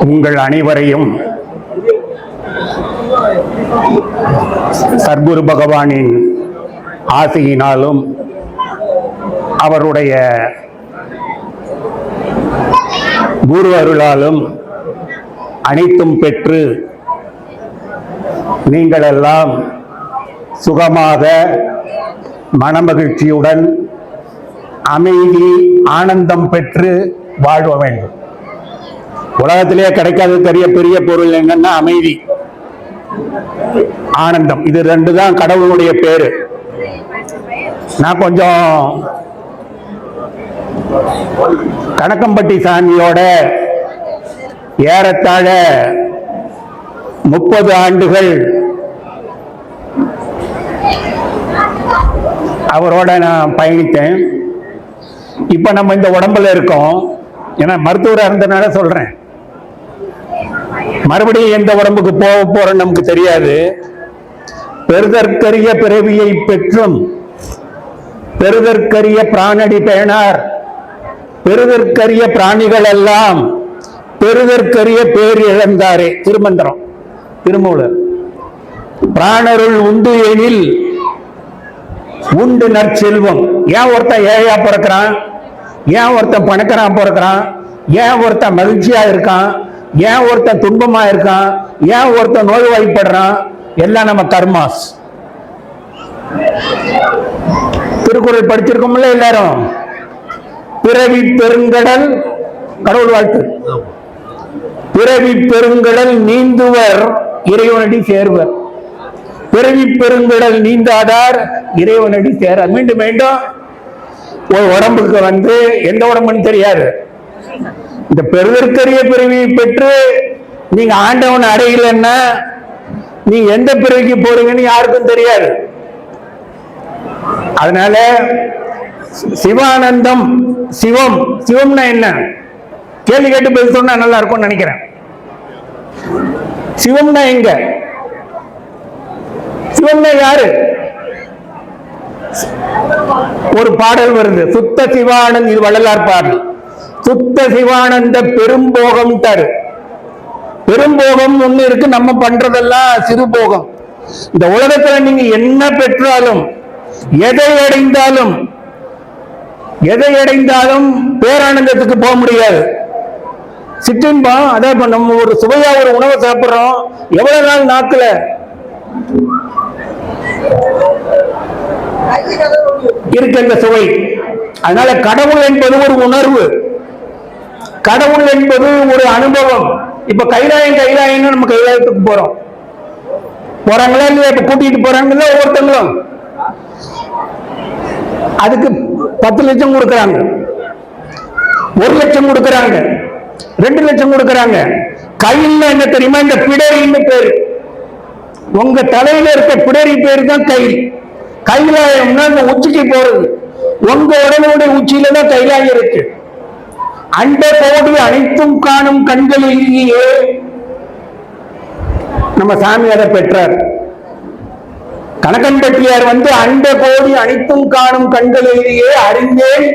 உங்கள் அனைவரையும் சர்க்குரு பகவானின் ஆசையினாலும் அவருடைய குரு அருளாலும் அனைத்தும் பெற்று நீங்கள் எல்லாம் சுகமாக மனமகிழ்ச்சியுடன் அமைதி ஆனந்தம் பெற்று வாழ வேண்டும். உலகத்திலே கிடைக்காத பெரிய பொருள் என்னன்னா அமைதி, ஆனந்தம். இது ரெண்டு தான் கடவுளுடைய பேரு. நான் கொஞ்சம் கணக்கம்பட்டி சாமியோட ஏறத்தாழ 30 ஆண்டுகள் அவரோட நான் பயணித்தேன். இப்ப நம்ம இந்த உடம்புல இருக்கோம். ஏன்னா மருத்துவராக இருந்தனால சொல்றேன். மறுபடியும் எந்த உடம்புக்கு போக போறோம் நமக்கு தெரியாது. பெறுதற்கரிய பிறவியை பெற்றும் பெறுதற்கரிய பிராணடி பேணார், பெறுதற்கரிய பிராணிகள் எல்லாம் பெறுதற்கரிய பேர் இழந்தாரே. திருமந்திரம், திருமூலர். பிராணருள் உண்டு எனில் உண்டு நற்செல்வம். ஏன் ஒருத்தன் ஏழையா பிறக்கிறான்? ஏன் ஒருத்தன் பணக்காரன் பிறக்கிறான்? ஏன் ஒருத்தன் மகிழ்ச்சியா இருக்கான்? ஏன் ஒருத்தன் துன்பமா இருக்கான்? ஏன் ஒருத்தன் நோய்வாய்ப்படுறான்? எல்லாம் நம்ம கர்மாஸ். திருக்குறள் படிச்சிருக்கோம்ல எல்லாரும். பிறவி பெருங்கடல், கடவுள் வாழ்த்து. பிறவி பெருங்கடல் நீந்துவர் இறைவனடி சேர்வர். பிறவி பெருங்கடல் நீந்தாதார் இறைவனடி சேரார். மீண்டும் மீண்டும் ஒரு உடம்புக்கு எந்த உடம்புன்னு தெரியாது. இந்த பெறுதற்கரிய பிறவியை பெற்று நீங்க ஆண்டவன் அடையலன்னா நீங்க எந்த பிறவிக்கு போறீங்கன்னு யாருக்கும் தெரியாது. அதனால சிவானந்தம், சிவம். சிவம்னா என்ன? கேள்வி கேட்டு பதில் சொன்னா நல்லா இருக்கும்னு நினைக்கிறேன். சிவம்னா எங்க? சிவம்னா யாரு? ஒரு பாடல் வருது, சுத்த சிவானந்த். இது வள்ளலார் பாடல். சுத்த சிவானந்த பெரும்போகம் தரு. பெரும்போகம் ஒண்ணு இருக்கு, நம்ம பண்றதெல்லாம் சிறுபோகம். இந்த உலகத்துல நீங்க என்ன பெற்றாலும் எதை அடைந்தாலும் பேரானந்தத்துக்கு போக முடியாது. சிற்றின்பம். அதே நம்ம ஒரு சுவையா ஒரு உணவை சாப்பிடுறோம், எவ்வளவு நாள் நாக்குல இருக்கு அந்த சுவை. அதனால கடவுள் என்பது ஒரு உணர்வு, கடவுள் என்பது ஒரு அனுபவம். இப்ப கைலாயம் நம்ம கைலாயத்துக்கு போறாங்களா இல்லையா? இப்ப கூட்டிட்டு போறாங்கல்ல ஒவ்வொருத்தங்களும். அதுக்கு 10 லட்சம் கொடுக்கறாங்க, 1 லட்சம் கொடுக்கறாங்க, 2 லட்சம் கொடுக்கறாங்க. கையில் என்ன தெரியுமா? இந்த பிடரின்னு பேரு. உங்க தலையில இருக்க பிடரி பேரு தான் கையில். கைலாயம்னா இந்த உச்சிக்கு போறது. உங்க உடலுடைய உச்சியில தான் கைலாயம் இருக்கு. அண்ட கோடி அனைத்தும் காணும் கண்களிலேயே நம்ம சாமி அதை பெற்றார். கணக்கன்பட்டியார் அண்ட கோடி அனைத்தும் காணும் கண்களிலேயே அறிந்தேன்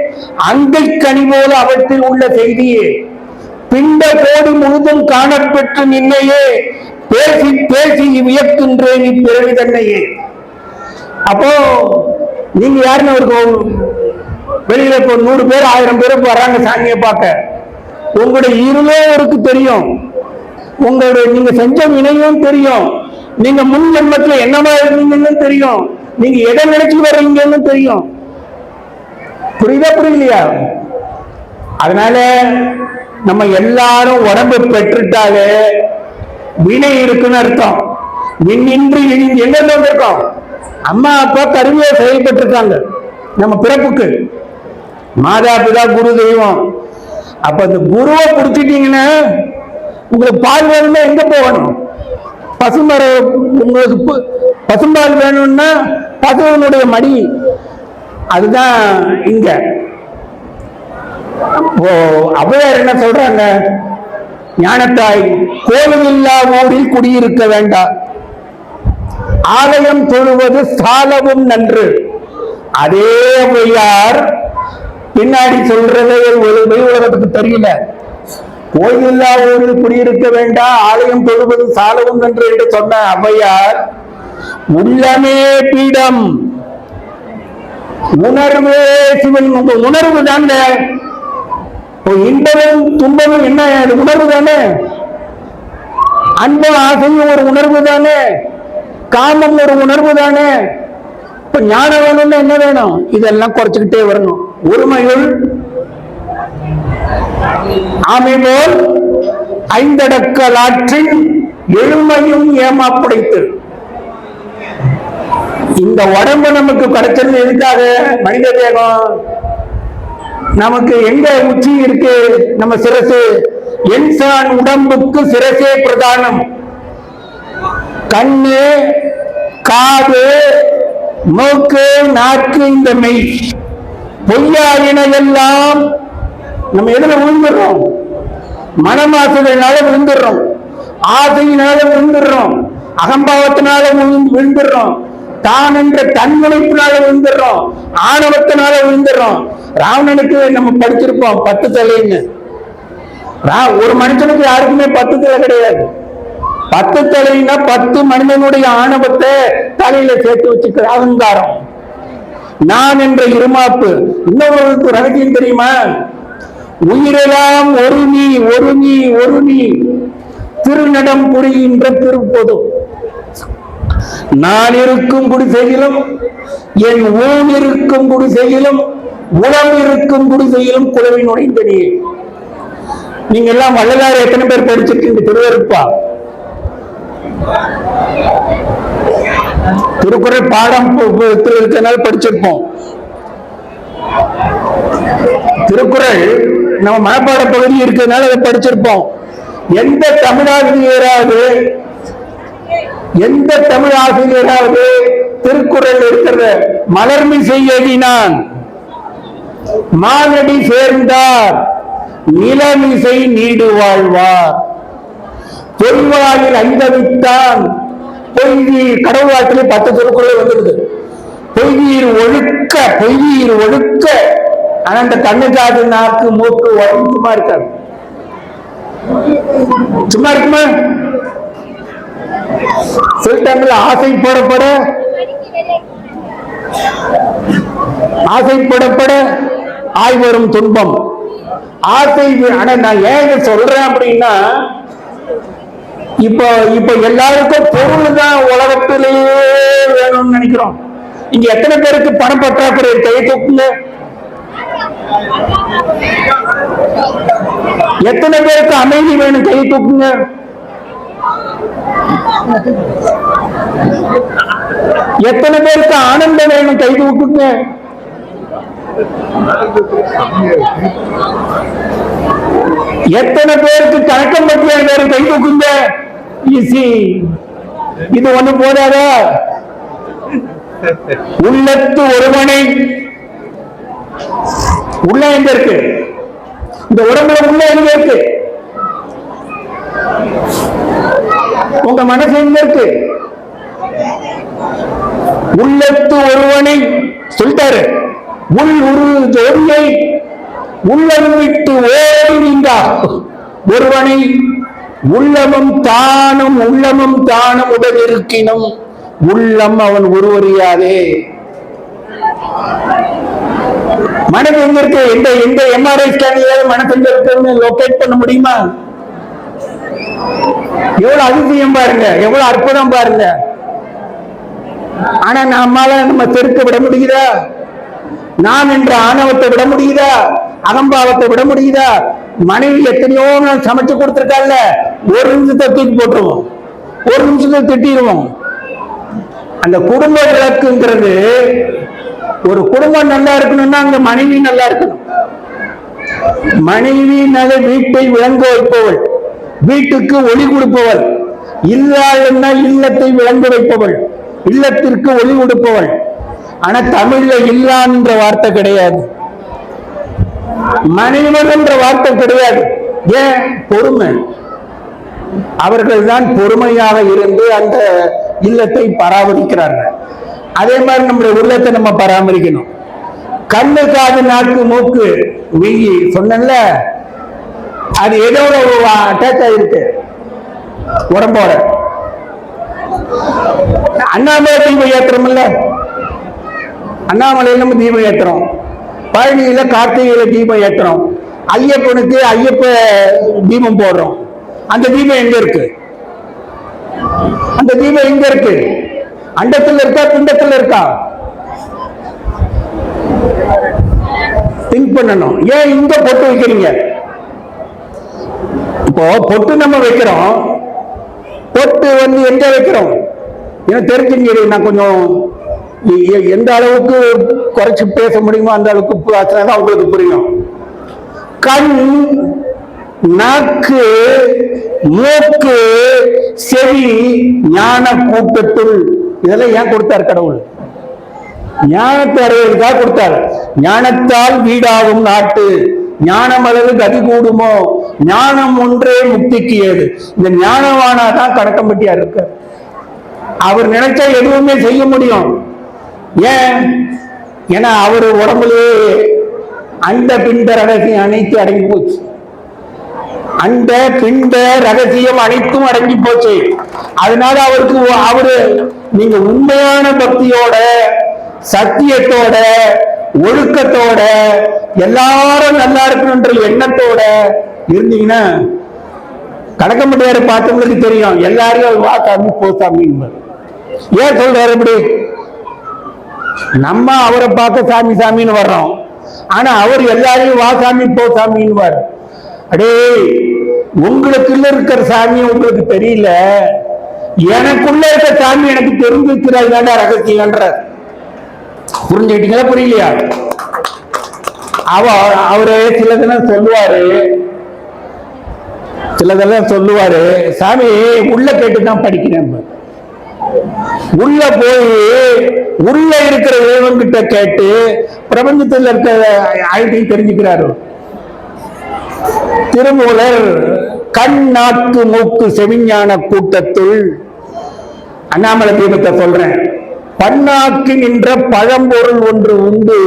அங்கை கனி போல அவற்றில் உள்ள செய்தியே, பிண்ட கோடி முழுதும் காணப்பெற்று நின்னையே பேசி பேசி வியக்கின்றேன் இப்பிறவி தன்னையே. அப்போ நீங்க யாருன்னு அவருக்கு வெளியில இப்போ 100 பேர் 1000 பேர் வர்றாங்க சாமியை பார்க்க. உங்களுடைய இருளே அவருக்கு தெரியும், உங்களுடைய நீங்க செஞ்ச வினையும் தெரியும், நீங்க முன் ஜென்மத்துல என்னவா இருந்தீங்கன்னு தெரியும், நீங்க எதை நினைச்சு வர்றீங்கன்னு தெரியும். புரியலையா? அதனால நம்ம எல்லாரும் உடம்பு பெற்றுட்டாலே வினை இருக்குன்னு அர்த்தம். விண்ணின்றி எங்க வந்திருக்கோம்? அம்மா அப்பா கருவியை செயல்பட்டு இருக்காங்க நம்ம பிறப்புக்கு. மாதா பிதா குரு தெய்வம். அப்ப அந்த குருவை பிடிச்சிட்டீங்கன்னா உங்களுக்கு பால் வேணும்னா எங்க போகணும்? பசுமரம். உங்களுக்கு பசும்பால் வேணும்னா பசுவனுடைய மடி. அதுதான் இங்க. ஔவையார் என்ன சொல்றாங்க? ஞானத்தாய், கோவிலில்லா ஊரில் குடியிருக்க வேண்டாம், ஆலயம் தொழுவது சாலவும் நன்று. அதே ஔவையார் பின்னாடி சொல்றதே உலகத்துக்கு தெரியல. கோயில்லா ஊரில் குடியிருக்க வேண்டாம், ஆலயம் தொழுவது சாலவும் என்று சொன்ன ஔவையார், உள்ளமே பீடம், உணர்வே சிவன். உணர்வு தானே இன்பமும் துன்பமும், என்ன உணர்வு தானே. அன்பும் ஆசையும் ஒரு உணர்வு தானே, காமம் ஒரு உணர்வு தானே. இப்ப ஞானம் வேணும்னா என்ன வேணும்? இதெல்லாம் குறைச்சுக்கிட்டே வரணும். ஒருமையுள் ஆமை போல் ஐந்தடக்கல் ஆற்றின் எழுமையும் ஏமாப்புடைத்து. இந்த உடம்பு நமக்கு கிடைச்சது எதுக்காக? மனித தேகம் நமக்கு எங்க உச்சி இருக்கு? நம்ம சிரசு. இன்சான் உடம்புக்கு சிரசே பிரதானம். கண்ணு, காது, மூக்கு, நாக்கு, இந்த மெய். பொய்யாயினையெல்லாம் நம்ம எதுல விழுந்துடுறோம்? மனமாசுதனால விழுந்துடுறோம், ஆசையினால விழுந்துடுறோம், அகம்பாவத்தினால விழுந்துடுறோம், தான் என்ற தன்முனைப்பினால விழுந்துடுறோம், ஆணவத்தினால விழுந்துடுறோம். ராவணனுக்கு நம்ம படிச்சிருப்போம் 10 தலைன்னு. ஒரு மனுஷனுக்கு யாருக்குமே 10 தலை கிடையாது. 10 தலைன்னா 10 மனிதனுடைய ஆணவத்தை தலையில சேர்த்து வச்சுக்கிற அகங்காரம், நான் என்ற இருமாப்பு. இன்னொரு ரகசியம் தெரியுமா? உயிரெல்லாம் ஒரு நீ ஒரு நீ ஒரு நீ திருநடம் புரிகின்ற திருப்பொதும். நான் இருக்கும் குடிசையிலும், என் ஊன் இருக்கும் குடிசையிலும், உளம் இருக்கும் குடிசையிலும் குலவி நுழைந்த நீர். நீங்க எல்லாம் வள்ளலார் எத்தனை பேர் படிச்சிருக்கீங்க? திருவருட்பா, திருக்குறள் பாடம் இருக்கிறதுனால படிச்சிருப்போம். திருக்குறள் நம்ம மனப்பாட பகுதி இருக்கிறதுனால அதை படிச்சிருப்போம். எந்த தமிழ் ஆசிரியராவது திருக்குறள் இருக்கிற மலர்மிசை எழினான் மானடி சேர்ந்தார் நிலமிசை நீடு வாழ்வார், பொய்வாயில் ஐந்தவித்தான் பொய்வீர். கடவுள் வாழ்க்கையில 10 திருக்குறள் வந்துருது. பொய்வீர் ஒழுக்க, பொய்வீர் ஒழுக்க. ஆனா அந்த கண்ணு, காது, நாக்கு, மூக்கு உடம்பு சும்மா இருக்காது. சும்மா இருக்குமா? சில ஆசைப்படப்பட ஆய் வரும் துன்பம். ஆசை. ஆனா நான் ஏன் சொல்றேன் அப்படின்னா, இப்ப எல்லாருக்கும் பொருள் தான் உலகத்திலேயே வேணும்னு நினைக்கிறோம். இங்க எத்தனை பேருக்கு பணம் பற்றாக்குறை? கையை தூக்குங்க. எத்தனை பேருக்கு அமைதி வேணும்? கையை தூக்குங்க. எத்தனை பேருக்கு ஆனந்தம் வேணும்? கை தூக்குங்க. எத்தனை பேருக்கு கணக்கம் பற்றிய வேறு? கை தூக்குங்க. இது ஒண்ணு போதாதா? உள்ளத்து ஒருவனை. உள்ள எங்க இருக்கு? இந்த உடம்புல உள்ள எங்க இருக்கு? உங்க மனசு எங்க இருக்கு? உள்ளத்து ஒருவனை சொல்லிட்டாரு. உள் உரு ஜோதியை உள்ளம் விட்டு ஓடி நின்றார் ஒருவனை. உள்ளமும் தானும் உடல் இருக்கினும் உள்ளம் அவன் ஒருவறியாதே. மனது எங்க இருக்கு? எந்த எம்ஆர்ஐ ஸ்கேன் மனசு எங்க இருக்குன்னு லொகேட் பண்ண முடியுமா? எவ்வளவு அதிசயம் பாருங்க, எவ்வளவு அற்புதம் பாருங்க. ஆனா நம்ம தெருக்க விட முடியுதா? நான் என்ற ஆணவத்தை விட முடியுதா? அகம்பாவத்தை விட முடியுதா? மனைவி எத்தனையோ சமைச்சு கொடுத்திருக்கால, ஒரு நிமிஷத்தை தூக்கி போட்டுருவோம், ஒரு நிமிஷத்தை திட்டிடுவோம். அந்த குடும்ப விளக்குங்கிறது, ஒரு குடும்பம் நல்லா இருக்கணும்னா அங்க மனைவி நல்லா இருக்கணும். மனைவி நல்ல வீட்டை விளங்க வைப்பவள், வீட்டுக்கு ஒளி கொடுப்பவள். இல்லாதன்னா இல்லத்தை விளங்க வைப்பவள், இல்லத்திற்கு ஒளி கொடுப்பவள். ஆனா தமிழ்ல இல்லான்ற வார்த்தை கிடையாது, மனைவன் என்ற வார்த்தை கிடையாது. ஏன்? பொறுமை. அவர்கள் தான் பொறுமையாக இருந்து அந்த இல்லத்தை பராமரிக்கிறார்கள். அதே மாதிரி நம்முடைய உள்ளத்தை நம்ம பராமரிக்கணும். கண்ணு, காது, நாக்கு, மூக்கு, வெயி சொன்னல, அது எதோட அட்டாச் ஆயிருக்கு? உடம்போட. அண்ணாமலை தீபம் ஏத்துறோம் இல்ல, அண்ணாமலையில நம்ம தீபம் ஏத்துறோம், பழனியில கார்த்திகையில தீபம் ஏத்துறோம், ஐயப்பனுக்கு ஐயப்ப தீபம் போடுறோம். அந்த தீபம் எங்க இருக்கு? அந்த தீபம் எங்க இருக்கு? அண்டத்துல இருக்கா பிண்டத்துல இருக்கா? திங்க் பண்ணணும். ஏன் இங்க பொட்டு வைக்கிறீங்க? இப்போ பொட்டு நம்ம வைக்கிறோம், பொட்டு எங்க வைக்கிறோம்? எனக்கு தெரிஞ்சுங்க, நான் கொஞ்சம் எந்த அளவுக்கு குறைச்சு பேச முடியுமோ அந்த அளவுக்கு தான் உங்களுக்கு புரியும். கண், நாக்கு, மூக்கு, செவி, ஞான கூட்டத்துள். இதெல்லாம் ஏன் கொடுத்தார் கடவுள்? ஞானத்தை அடைவதற்காக கொடுத்தார். ஞானத்தால் வீடாகும் நாட்டு, ஞானம் அளவு கதி கூடுமோ, ஞானம் ஒன்றே முக்திக்கு ஏது. இந்த ஞானவானாதான் கடக்கம்பட்டியா இருக்க. அவர் நினைச்சா எதுவுமே செய்ய முடியும். ஏன்? ஏன்னா அவர் உடம்புலேயே அந்த பிண்ட ரகசியம் அனைத்து அடங்கி போச்சு. அந்த பிண்ட ரகசியம் அனைத்தும் அடங்கி போச்சு. அதனால அவரு நீங்க உண்மையான பக்தியோட, சத்தியத்தோட, ஒழுக்கத்தோட, எல்லாரும் நல்லா இருக்கணும்ன்ற எண்ணத்தோட இருந்தீங்கன்னா, கடக்கம்பட்டியாரை பார்த்தவங்களுக்கு தெரியும், எல்லாரையும் வா சாமி போ சாமி. ஏன் சொல்றாரு இப்படி? நம்ம அவரை பார்க்க சாமி சாமின்னு வர்றோம், ஆனா அவர் எல்லாரையும் வா சாமி போ சாமின்னு. அடே, உங்களுக்குள்ள இருக்கிற சாமி உங்களுக்கு தெரியல, எனக்குள்ள இருக்க சாமி எனக்கு தெரிஞ்சிருக்கிறாங்க ரகசியன்ற. புரிஞ்சுக்கிட்டீங்களா? புரியலையா? அவரு சிலதெல்லாம் சொல்லுவாரு, சாமி உள்ள கேட்டுதான் படிக்கிறேன். உள்ள போய் உள்ள இருக்கிற இறைவன்கிட்ட கேட்டு பிரபஞ்சத்தில் இருக்கிற ஆயுதையும் தெரிஞ்சுக்கிறாரு. திருமூலர் கண், நாக்கு, மூக்கு, செவிஞான கூட்டத்துள், அண்ணாமலை தீபத்தை சொல்றேன், பன்னாக்கின் என்ற பழம்பொருள் ஒன்று உண்டு.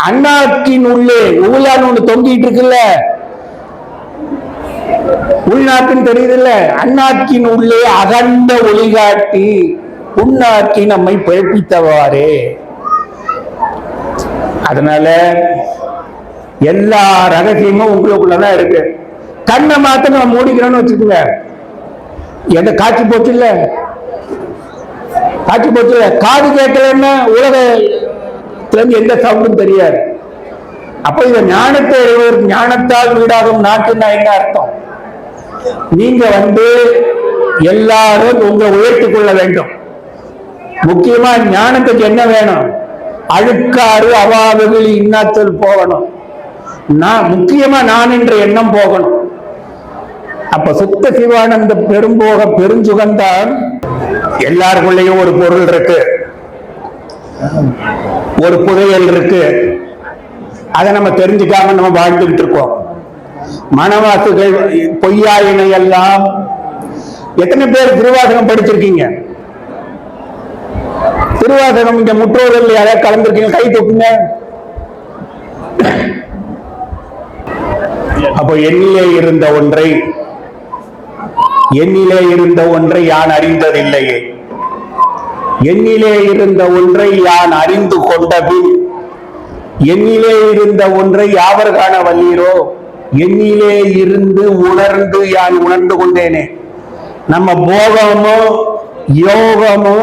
அண்ணாக்கின் உள்ளே ஊழான்னு ஒண்ணு தொங்கிட்டு இருக்குல்ல, உள்நாக்கின் தெரியுது இல்ல, அண்ணாக்கின் உள்ளே அகண்ட ஒளிகாட்டி உண்ணாக்கி நம்மை பிழைப்பித்தவாறே. அதனால எல்லா ரகசியமும் உங்களுக்குள்ளதான் இருக்கு. கண்ணை மாத்த நம்ம மூடிக்கிறோம்னு வச்சுக்கோங்க, எந்த காட்சி போச்சு இல்ல, காட்சி போச்சு இல்ல, காது கேட்கலன்னா உலகத்துல இருந்து எந்த சவுண்டும் தெரியாது. அப்ப இந்த ஞானத்தை ஞானத்தால் வீடாகும் நாட்டுன்னா என்ன அர்த்தம்? நீங்க எல்லாரும் உங்க உயர்த்திக் கொள்ள வேண்டும். முக்கியமா ஞானத்துக்கு என்ன வேணும்? அழுக்காறு அவாவுகள் இன்னாச்சல் போகணும். முக்கியமா நான் என்ற எண்ணம் போகணும். அப்ப சுத்த சிவானந்த பெருஞ்சுகந்தான். எல்லாருக்குள்ளேயும் ஒரு பொருள் இருக்கு, ஒரு புதையல் இருக்கு. அதை நம்ம தெரிஞ்சுக்காம நம்ம வாழ்ந்துகிட்டு இருக்கோம். மனவாசுகள் பொய்யாயினை எல்லாம். எத்தனை பேர் திருவாசகம் படிச்சிருக்கீங்க? திருவாசகம் இந்த முற்றோர்கள் யாராவது கலந்துருக்கீங்க? கை தூக்குங்க. அப்போ எண்ணிலே இருந்த ஒன்றை யான் அறிந்ததில்லையே, எண்ணிலே இருந்த ஒன்றை யான் அறிந்து கொண்டபின் எண்ணிலே இருந்த ஒன்றை யாவர் காண வல்லீரோ, எண்ணிலே இருந்து உணர்ந்து யான் உணர்ந்து கொண்டேனே. நம்ம போகமோ யோகமோ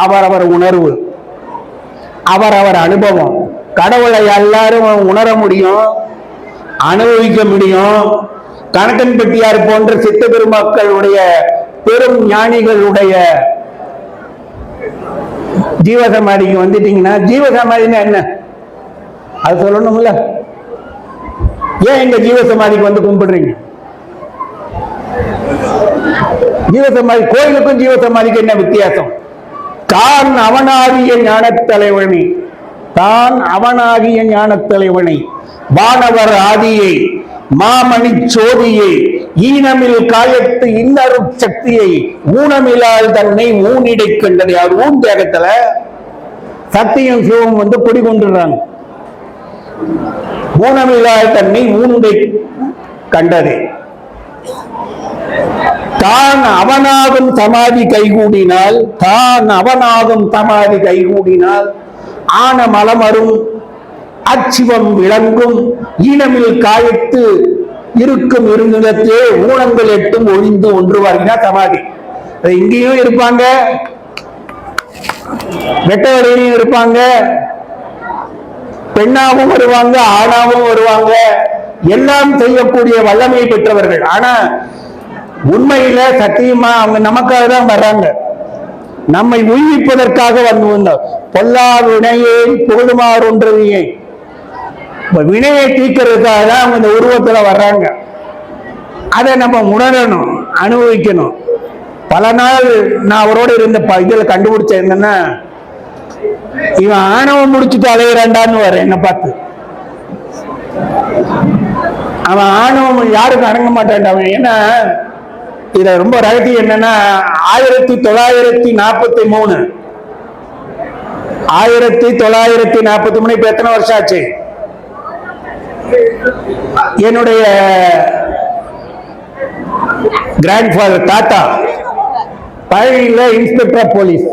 அவரவர் உணர்வு, அவரவர் அனுபவம். கடவுளை எல்லாரும் உணர முடியும், அனுபவிக்க முடியும். கணக்கன் பெட்டியார் போன்ற சித்த பெருமக்களுடைய பெரும் ஞானிகளுடைய ஜீவசமாதிக்கு வந்துட்டீங்கன்னா, ஜீவசமாதினா என்ன அது சொல்லணும்ல. ஏன் இந்த ஜீவசமாதிக்கு வந்து கும்பிடுறீங்க? ஜீவசமாதி கோயிலுக்கும் ஜீவசமாதிக்கு என்ன வித்தியாசம்? தான் அவனாகிய ஞானத்தலைவனை, வானவர் ஆதியை, மாமணி சோதியை, ஈனமில் காயத்து இன்னரு சக்தியை, ஊனமில்லால் தன்னை ஊனிடை கண்டது. அவர் ஊன் தேகத்துல சக்தியும் சிவம் குடிகொண்டுறாங்க. ஊனமில்லால் தன்னை ஊனுடை கண்டதே. தான் அவனாகும் சமாதி கைகூடினால் ஆன மலமரும் அச்சிவம் விளங்கும் ஈனமில் காயத்து இருக்கும் இருநிலத்தே ஊனங்கள் எட்டும் ஒழிந்து ஒன்று வருகிறார் சமாதி. இங்கேயும் இருப்பாங்க, வெட்ட வழியிலும் இருப்பாங்க, பெண்ணாவும் வருவாங்க, ஆணாவும் வருவாங்க, எல்லாம் செய்யக்கூடிய வல்லமை பெற்றவர்கள். ஆனா உண்மையில சத்தியமா அவங்க நமக்காக தான் வர்றாங்க, நம்மை உயிர்ப்பதற்காக வந்து பொல்லா வினையை புகழுமாறு ஒன்றையே வினையை தீர்க்கிறதுக்காக தான் அவங்க இந்த உருவத்துல வர்றாங்க. அதை நம்ம உணரணும், அனுபவிக்கணும். பல நாள் நான் அவரோட இருந்த இதுல கண்டுபிடிச்ச என்னன்னா, இவன் ஆணவம் முடிச்சுட்டு அலையிறான்டான்னு வர என்ன பார்த்து. அவன் ஆணவம் யாருக்கும் அடங்க மாட்டான் அவன். ஏன்னா இத ரொம்ப ரகசியம் என்னன்னா, 1943 இப்ப எத்தனை வருஷம் ஆச்சு? என்னுடைய கிராண்ட்ஃபாதர் தாத்தா பழனியில இன்ஸ்பெக்டர் ஆஃப் போலீஸ்.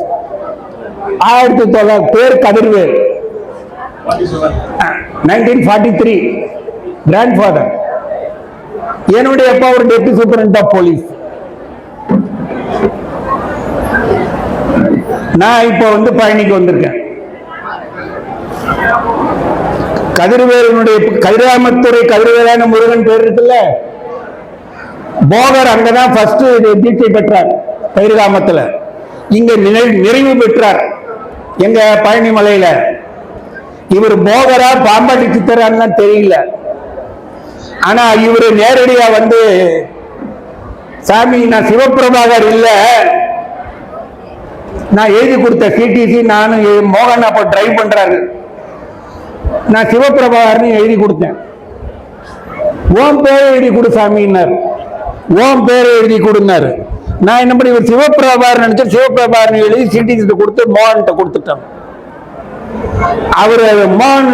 1900 பேர் கதிர்வேல். 1943 கிராண்ட்ஃபாதர். என்னுடைய அப்பா ஒரு டெப்டி சூப்பரண்ட் ஆஃப் போலீஸ். நான் இப்ப வந்து பழனிக்கு வந்திருக்கேன். கதிர்வேலனுடைய கதிராமத்துறை கதிர்வேலான முருகன் பேர் இருக்குல்ல, போகர் அங்கதான் ஃபர்ஸ்ட் தீட்சை பெற்றார் கதிர்காமத்துல. இங்க நிறைவு பெற்றார் எங்க பழனி மலையில. இவர் போகரா பாம்பாட்டி சித்தரான்னு தெரியல. ஆனா இவரு நேரடியா வந்து, சாமி நான் சிவபிரபாகர் இல்ல, நான் எழுதி கொடுத்த சிடிசி நானும் மோகன் அப்ப டிரைவ் பண்றாரு, நான் சிவபிரபாகர்னு எழுதி கொடுத்தேன். ஓம் பேரை எழுதி கொடு சாமின்னார். ஓம் பேரை எழுதி கொடுனாரு. நான் என்ன பண்ணி இவர் சிவபிரபாகர் நினைச்சேன், சிவபிரபாகர் எழுதி சிடிசி கொடுத்து மோகன்கிட்ட கொடுத்துட்டேன். அவரு மோகன்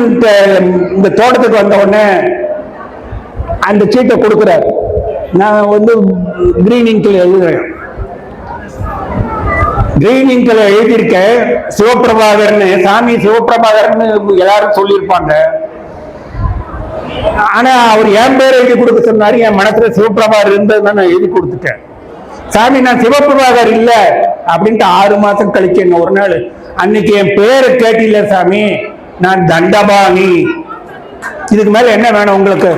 இந்த தோட்டத்துக்கு வந்த உடனே அந்த சீட்டை கொடுக்கிறார். நான் வந்து கிரீன் இங்க்ல எழுதுறேன். கிரீன் இங்க்ல எழுதியிருக்கேன் சிவபிரபாகர்னு. சாமி சிவபிரபாகர்னு எல்லாரும் சொல்லியிருப்பாங்க. ஆனா அவர் என் பேர் எழுதி கொடுக்க சொன்னாரு. என் மனசுல சிவபிரபாகர் இருந்ததுதான் நான் எழுதி கொடுத்துட்டேன். சாமி நான் சிவபிரபாகர் இல்ல அப்படின்ட்டு 6 மாசம் கழிச்சு என்ன ஒரு நாள், அன்னைக்கு என் பேரை கேட்டில்ல சாமி, நான் தண்டபாணி. இதுக்கு மேல என்ன வேணும் உங்களுக்கு?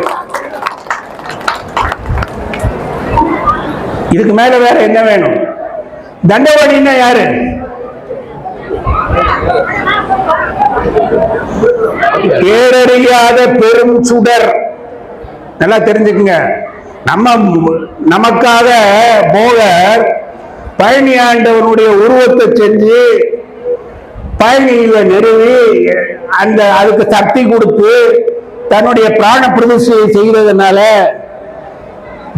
இதுக்கு மேல வேற என்ன வேணும்? தண்டபாணின்னா யாரு? பேரறியாத பெரும் சுடர். நல்லா தெரிஞ்சுக்குங்க. நமக்காக போகர் பழனி ஆண்டவனுடைய உருவத்தை செஞ்சு பழனியில நிறுவி அதுக்கு சக்தி கொடுத்து தன்னுடைய பிராண பிரதிஷ்டையை செய்வதனால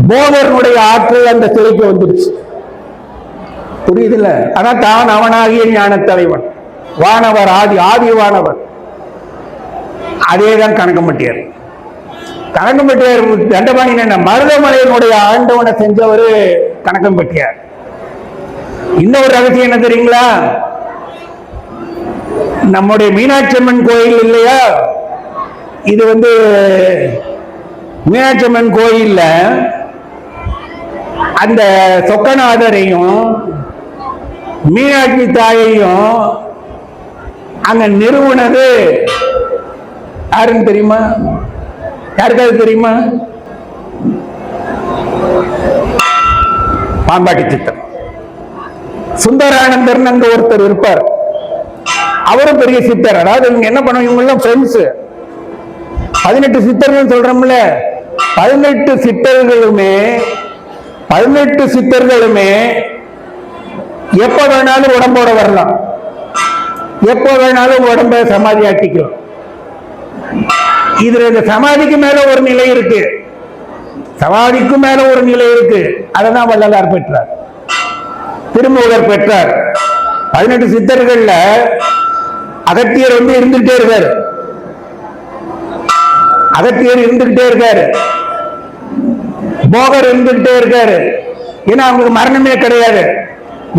போகருடைய ஆற்றல் அந்த சிலைக்கு வந்துருச்சு. புரியுதுல்ல? ஆனா தான் அவனாகிய ஞான தலைவன், வானவர், ஆதி வானவர். அதேதான் கணக்கம்பட்டியார். தண்டபாணி என்ன, மருதமலையினுடைய ஆண்டவனை செஞ்சவர் கணக்கம்பட்டியார். இன்னொரு ரகசியம் என்ன தெரியுங்களா? நம்முடைய மீனாட்சி அம்மன் கோயில் இல்லையா, இது வந்து மீனாட்சி அம்மன் கோயில்ல அந்த சொக்கநாதரையும் மீனாட்சி தாயையும் அங்க நிறுவனது யாருன்னு தெரியுமா? யாருக்காவது தெரியுமா? பாம்பாட்டி சித்தர். சுந்தரானந்தர் அங்க ஒருத்தர் இருப்பார், அவரும் பெரிய சித்தர். அதாவது இவங்க என்ன பண்ணுவாங்க, இவங்க எல்லாம் ஃப்ரெண்ட்ஸ். 18 சித்தர்கள் சொல்றோம்ல, 18 சித்தர்களுமே எப்ப வேணாலும் உடம்போட வரலாம், எப்ப வேணாலும் உடம்ப சமாதி ஆக்கிக்கலாம். இதுல இந்த சமாதிக்கு மேல ஒரு நிலை இருக்கு, சமாதிக்கு மேல ஒரு நிலை இருக்கு. அதான் வள்ளலார் பெற்றார், திருமூலர் பெற்றார். 18 சித்தர்கள்ல அகத்தியர் வந்து இருந்துகிட்டே இருக்காரு. போகர் இருந்துகிட்டே இருக்காரு. ஏன்னா அவங்களுக்கு மரணமே கிடையாது.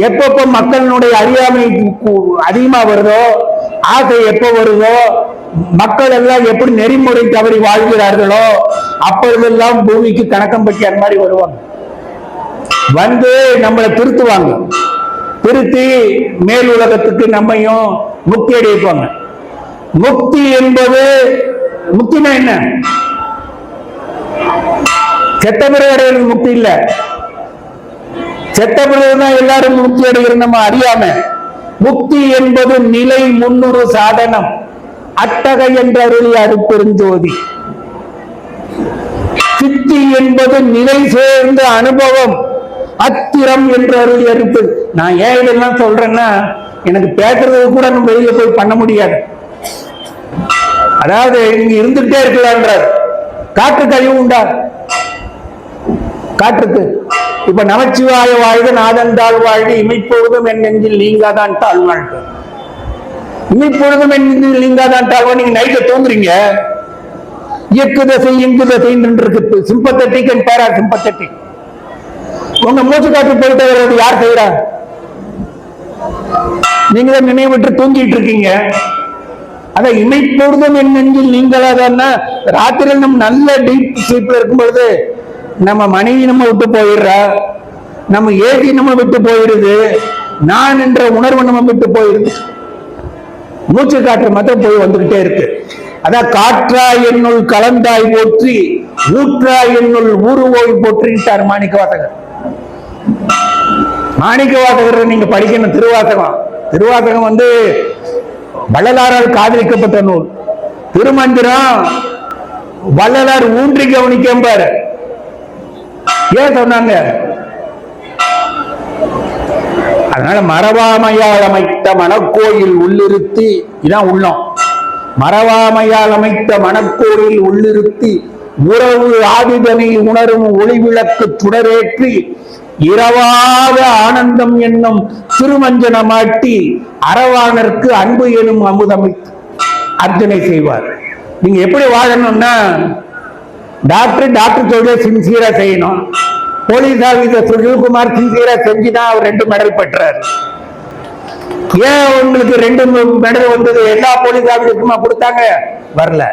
எப்பப்ப மக்களுடைய அறியாமை அதிகமா வருதோ, ஆசை எப்ப வருதோ, மக்கள் எல்லாம் எப்படி நெறிமுறை தவறி வாழ்கிறார்களோ அப்பொழுதெல்லாம் பூமிக்கு கணக்கம் பற்றியார் மாதிரி வருவாங்க. வந்து நம்மளை திருத்துவாங்க. திருத்தி மேல் உலகத்துக்கு நம்மையும் முக்தி அடைப்பாங்க. முக்தி என்பது, முக்தினா என்ன? செத்த பிறகு அடைகிறது முக்தி இல்ல. செத்த பிறகுதான் எல்லாரும் முக்தி அடைகிறது நம்ம அறியாம. முக்தி என்பது நிலை முன்னுறு சாதனம். அட்டகை என்ற அருளி அருட்பெருஞ்சோதி. சித்தி என்பது நிலை சேர்ந்த அனுபவம். அத்திரம் என்ற அருளி அருப்பு. நான் ஏன் இதெல்லாம் சொல்றேன்னா, எனக்கு பேசுறது கூட நம்ம வெளியில போய் பண்ண முடியாது. அதாவது இங்க இருந்துகிட்டே இருக்கலான்றார். காற்று கழிவு உண்டா? காற்றுக்கு இப்ப நமச்சிவாய வாழ்க நாதன் தாழ் வாழ்க இமைப்பொழுதும் என் நெஞ்சில் நீங்காதான் தாழ் வாழ்க. இமைப்பொழுதும் என் நெஞ்சில் நீங்காதான் தாழ்வா. நீங்க நைட்ல தோங்குறீங்க, இயக்கு தசை இங்கு தசை இருக்கு. சிம்பத்தட்டிக் அண்ட் பேரா சிம்பத்தட்டிக். உங்க மூச்சு காற்று போயிட்டு வர்றது யார் செய்யறா? நீங்க தான் நினைவுற்று தூங்கிட்டு இருக்கீங்க. அதான் இமைப்பொழுதும் என் நெஞ்சில் நீங்களாதான்னா, ராத்திரியில் நம்ம நல்ல டீப் ஸ்லீப்ல இருக்கும் பொழுது நம்ம மனைவி நம்ம விட்டு போயிடுறா, நம்ம ஏசி நம்ம விட்டு போயிடுது, நான் என்ற உணர்வு நம்ம விட்டு போயிடுது. மூச்சு காற்று மட்டும் போய் வந்துகிட்டே இருக்கு. அதான் காற்றாய் என்னுள் கலந்தாய் போற்றி, ஊற்றாய் என்னுள் ஊருவோய் போற்றிட்டார் மாணிக்க வாசகர். மாணிக்க வாசகர் நீங்க படிக்கணும். திருவாசகம். திருவாசகம் வந்து வள்ளலாரால் காதலிக்கப்பட்ட நூல். திருமந்திரம் வள்ளலார் ஊன்றி கவனிக்கம்பாரு. ஏன் சொன்னாங்க? அதனால மரபாமையால் அமைத்த மணக்கோயில் உள்ளிருத்தி, இதான் உள்ளம். மரபாமையால் அமைத்த மணக்கோயில் உள்ளிருத்தி உறவு ஆதிதனை உணரும் ஒளிவிளக்கு சுடரேற்றி இரவாத ஆனந்தம் என்னும் திருமஞ்சனமாட்டி அரவானருக்கு அன்பு எனும் அமுதமைத்து அர்ச்சனை செய்வார். நீங்க எப்படி வாழணும்னா, டாக்டர் தொழிலை சின்சியரா செய்யணும். போலீஸ் ஆபீசர் சுனில்குமார் சின்சியரா செஞ்சுதான் அவர் 2 மெடல் பெற்றார். ஏன் உங்களுக்கு 2 மெடல் வந்தது? எல்லா போலீஸ் ஆபீசருக்குமா கொடுத்தாங்க? வரல.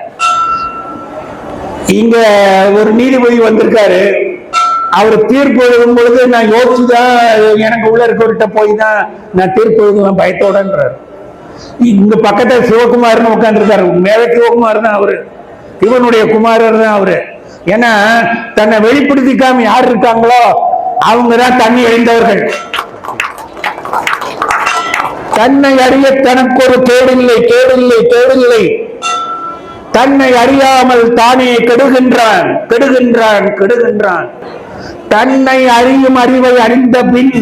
இங்க ஒரு நீதிபதி வந்திருக்காரு. அவர் தீர்ப்பு எழுதும் பொழுது நான் யோசிச்சுதான், எனக்கு உள்ள இருக்கவர்கிட்ட போய் தான் நான் தீர்ப்பு எழுதுவேன் பயத்தோடன்றார். இங்க பக்கத்துல சிவகுமார்னு உட்கார்ந்துருக்காரு. மேலே சிவகுமார் தான் அவரு, இவனுடைய குமாரர் தான் அவரு. ஏன்னா தன்னை வெளிப்படுத்திக்காம யார் இருக்காங்களோ அவங்கதான் தண்ணி எழுந்தவர்கள். தன்னை அறிய தனக்கு ஒரு கேடில்லை, கேடில்லை, கேடில்லை. தன்னை அறியாமல் தானே கெடுகின்றான், கெடுகின்றான், கெடுகின்றான். தன்னை அறியும் அறிவை அறிந்த பின்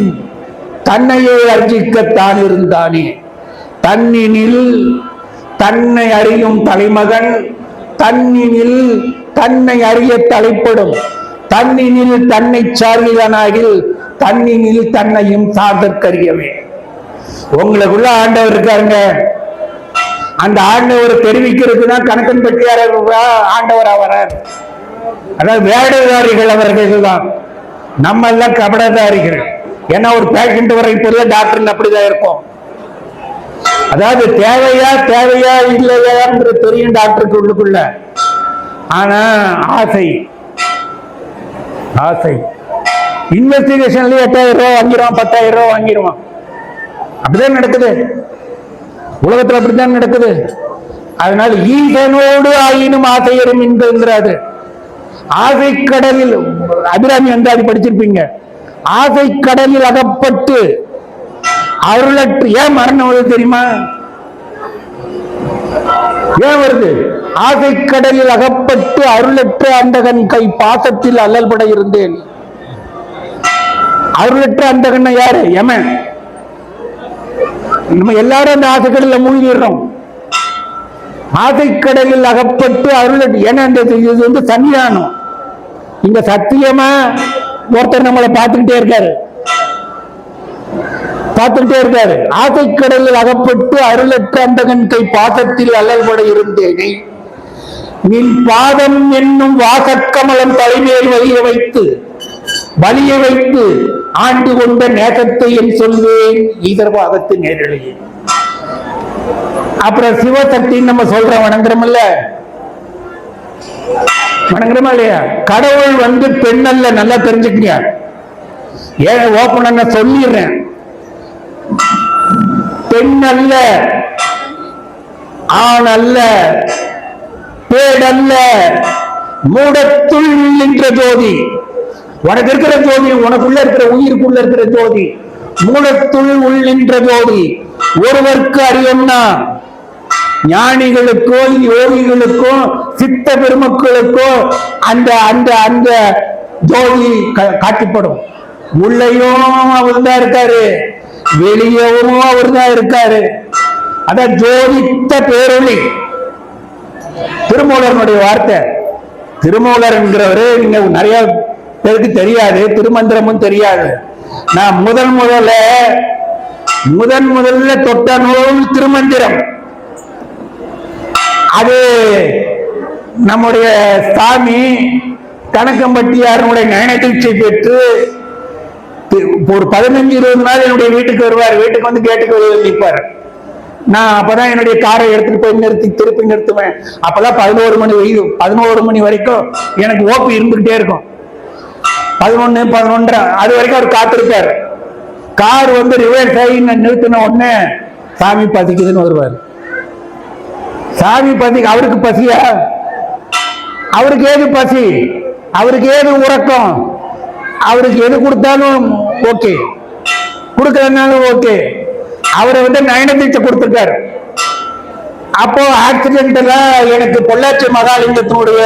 தன்னையே அர்ஜிக்கத்தான் இருந்தானே. தன்னினில் தன்னை அறியும் தலைமகன், தன்னினில் தன்னை அறிய தலைப்படும். தன்னினில் தன்னை சார்ந்தனாகில் தன்னினில் தன்னையும் சார்ந்தற்கரியவே. உங்களுக்குள்ள ஆண்டவர் இருக்காருங்க. அந்த ஆண்டவர் தெரிவிக்கிறதுனா கணக்கன் பற்றியார ஆண்டவர் ஆவார். அதாவது வேடதாரிகள் அவர்கள் தான். நம்ம எல்லாம் கபடதாரிகள். ஏன்னா ஒரு பேஷண்ட் வரை போல டாக்டர் அப்படிதான் இருக்கும். அதாவது தேவையா இல்லையா என்று தெரியும் டாக்டருக்கு உள்ளுக்குள்ள. ஆனா ஆசை, ஆசை இன்வெஸ்டிகேஷன்ல 8000 ரூபாய் வாங்கிடுவான், 10,000 ரூபாய் வாங்கிடுவான். அப்படிதான் நடக்குது உலகத்துல, அப்படித்தான் நடக்குது. அதனால ஈசனோடு ஆயினும் ஆசையரும் என்கிறாரு. ஆசை கடலில் அபிராமி அந்தாதி படிச்சிருப்பீங்க. ஆசை கடலில் அகப்பட்டு அருளற்று. ஏன் மரணம் வருது தெரியுமா? ஏன் வருது? ஆசை கடலில் அகப்பட்டு அருளற்ற அந்தகன் கை பாசத்தில் அல்லல்பட இருந்தேன். அருளற்ற அந்தகன் யாரு? யமன். நம்ம எல்லாரும் அந்த ஆசை கடலில் மூழ்கிடுறோம். ஆசை கடலில் அகப்பட்டு அருளற்ற. ஏன்னா இது வந்து சன்னிதானம். இங்க சத்தியமா ஒருத்தர் நம்மளை பார்த்துக்கிட்டே இருக்காரு, பார்த்துக்கிட்டே இருக்காரு. ஆசை கடலில் அகப்பட்டு அருளற்ற அந்தகன் கை பாசத்தில் அல்லல்பட இருந்தேனே. நின் பாதம் என்னும் வாசக்கமலம் தலைமையில் வலிய வைத்து ஆண்டு கொண்ட நேசத்தை என் சொல்வேன் ஈதர்பாகத்து நேரலையே. அப்புறம் சிவசக்தி நம்ம சொல்றோம், வணங்குறோம்ல, வணங்குறோமா இல்லையா? கடவுள் பெண் அல்ல, நல்லா தெரிஞ்சுக்கங்க. ஏன் ஓப்பன சொல்லிடுறேன், பெண் அல்ல, ஆண் அல்ல, பேடல்ல, மூடத்துள் நின்ற ஜோதி. உனக்கு இருக்கிற ஜோதி, உனக்குள்ள இருக்கிற உயிருக்குள்ள இருக்கிற ஜோதி, மூடத்துள் நின்ற ஜோதி. ஒருவருக்கு அறியம்னா ஞானிகளுக்கோ யோகிகளுக்கோ சித்த பெருமக்களுக்கோ அந்த அந்த அந்த ஜோதி காட்டிப்படும். உள்ளேயும் அவர் தான் இருக்காரு, வெளியவும் அவர் தான் இருக்காரு. அத ஜோதித்த பேரொளி திருமூலருடைய வார்த்தை. திருமூலர் என்கிறவரு நீங்க நிறைய பேருக்கு தெரியாது, திருமந்திரமும் தெரியாது. நான் முதல்ல தொட்ட நூல் திருமந்திரம். அது நம்முடைய சாமி கணக்கம்பட்டியாருடைய நயனதீட்சை பெற்று ஒரு 15-20 நாள் என்னுடைய வீட்டுக்கு வருவார். வீட்டுக்கு வந்து கேட்டுக்கு நிற்பார். நான் அப்பதான் என்னுடைய காரை எடுத்துட்டு போய் திருப்பி நிறுத்துவேன். அப்பதான் 11 மணி வரைக்கும் எனக்கு ஓப்பி இருந்துகிட்டே இருக்கும். 11, 11:30 அது வரைக்கும் அவர் காத்திருப்பார். கார் ரிவர்ஸ் ஆகி நிறுத்தின உடனே சாமி பசிக்குதுன்னு வருவார். சாமி பசிக்கு, அவருக்கு பசியா? அவருக்கு ஏது பசி, அவருக்கு ஏது உறக்கம், அவருக்கு எது கொடுத்தாலும் ஓகே, கொடுக்கறதுனாலும் ஓகே. அவரை நயனதீட்சை கொடுத்துட்டார். அப்போ ஆக்சிடென்ட்ல எனக்கு பொள்ளாச்சி மகாலிங்கத்தினுடைய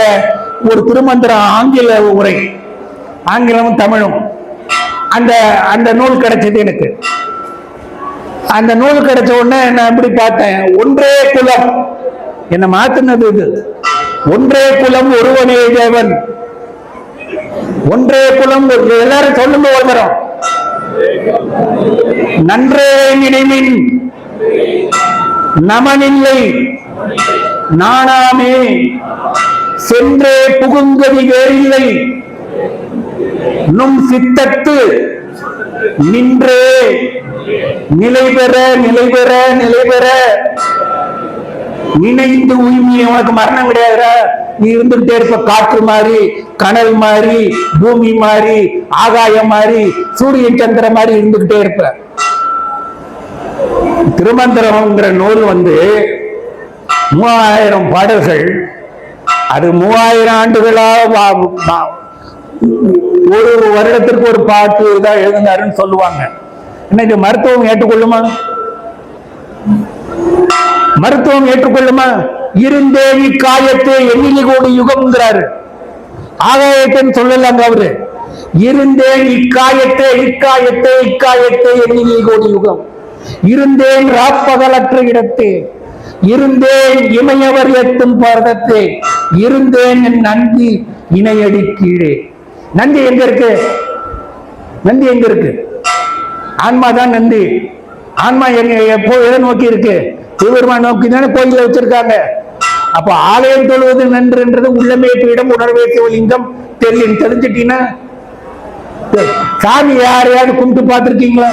ஒரு திருமந்திரம் ஆங்கில உரை, ஆங்கிலமும் தமிழும் அந்த அந்த நூல் கிடைச்சது எனக்கு. அந்த நூல் கிடைச்ச உடனே நான் எப்படி பார்த்தேன், ஒன்றே குலம் என்ன மாத்தினது இது. ஒன்றே குலம் ஒருவனே தேவன், ஒன்றே குலம். எல்லாரும் சொல்லுங்க ஒரு தரம். நன்றே நினைவின் நமனில்லை நானாமே, சென்றே புகுங்கதி வேறில்லை நும் சித்தத்து நின்றே நிலை பெற நினைந்து உயிர்மையை. உனக்கு மரணம் கிடையாதுடா, நீ இருந்துகிட்டே இருப்ப. காற்று மாதிரி, கனல் மாதிரி, பூமி மாதிரி, ஆகாயம் மாதிரி, சூரிய சந்திர மாதிரி இருந்துகிட்டே இருப்ப. திருமந்திரம்ங்கிற நூல் 3000 பாடல்கள். அது 3000 ஆண்டுகளா ஒரு வருடத்திற்கு ஒரு பாட்டு தான் எழுதினாருன்னு சொல்லுவாங்க. இன்னைக்கு மருத்துவம் ஏற்றுக்கொள்ளுமா? மருத்துவம் ஏற்றுக்கொள்ளுமா? இருந்தே இக்காயத்தை எண்ணிலி கோடி யுகம்ங்கிறாரு. ஆகாயத்தைன்னு சொல்லலாங்க அவரு. இருந்தேன் இக்காயத்தை எண்ணிலி கோடி யுகம். இருந்தேன் ராப்பகலற்ற இடத்தே, இருந்தேன் இமையவர் எத்தும் பாரதத்தே, இருந்தேன் என் நந்தி இணையடி கீழே. நந்தி எங்க இருக்கு? நந்தி எங்க இருக்கு? ஆன்மா தான் நந்தி. ஆன்மா எப்போ எதை நோக்கி இருக்கு? சிவபெருமான் நோக்கி தானே கோயில வச்சிருக்காங்க. அப்ப ஆலயம் தொழுவது நன்றுன்றது உள்ளமே பீடம் உணர்வே சிவலிங்கம் தெரிஞ்சுட்டீங்கன்னா. சாமி யாரையாவது கும்பிட்டு பார்த்திருக்கீங்களா?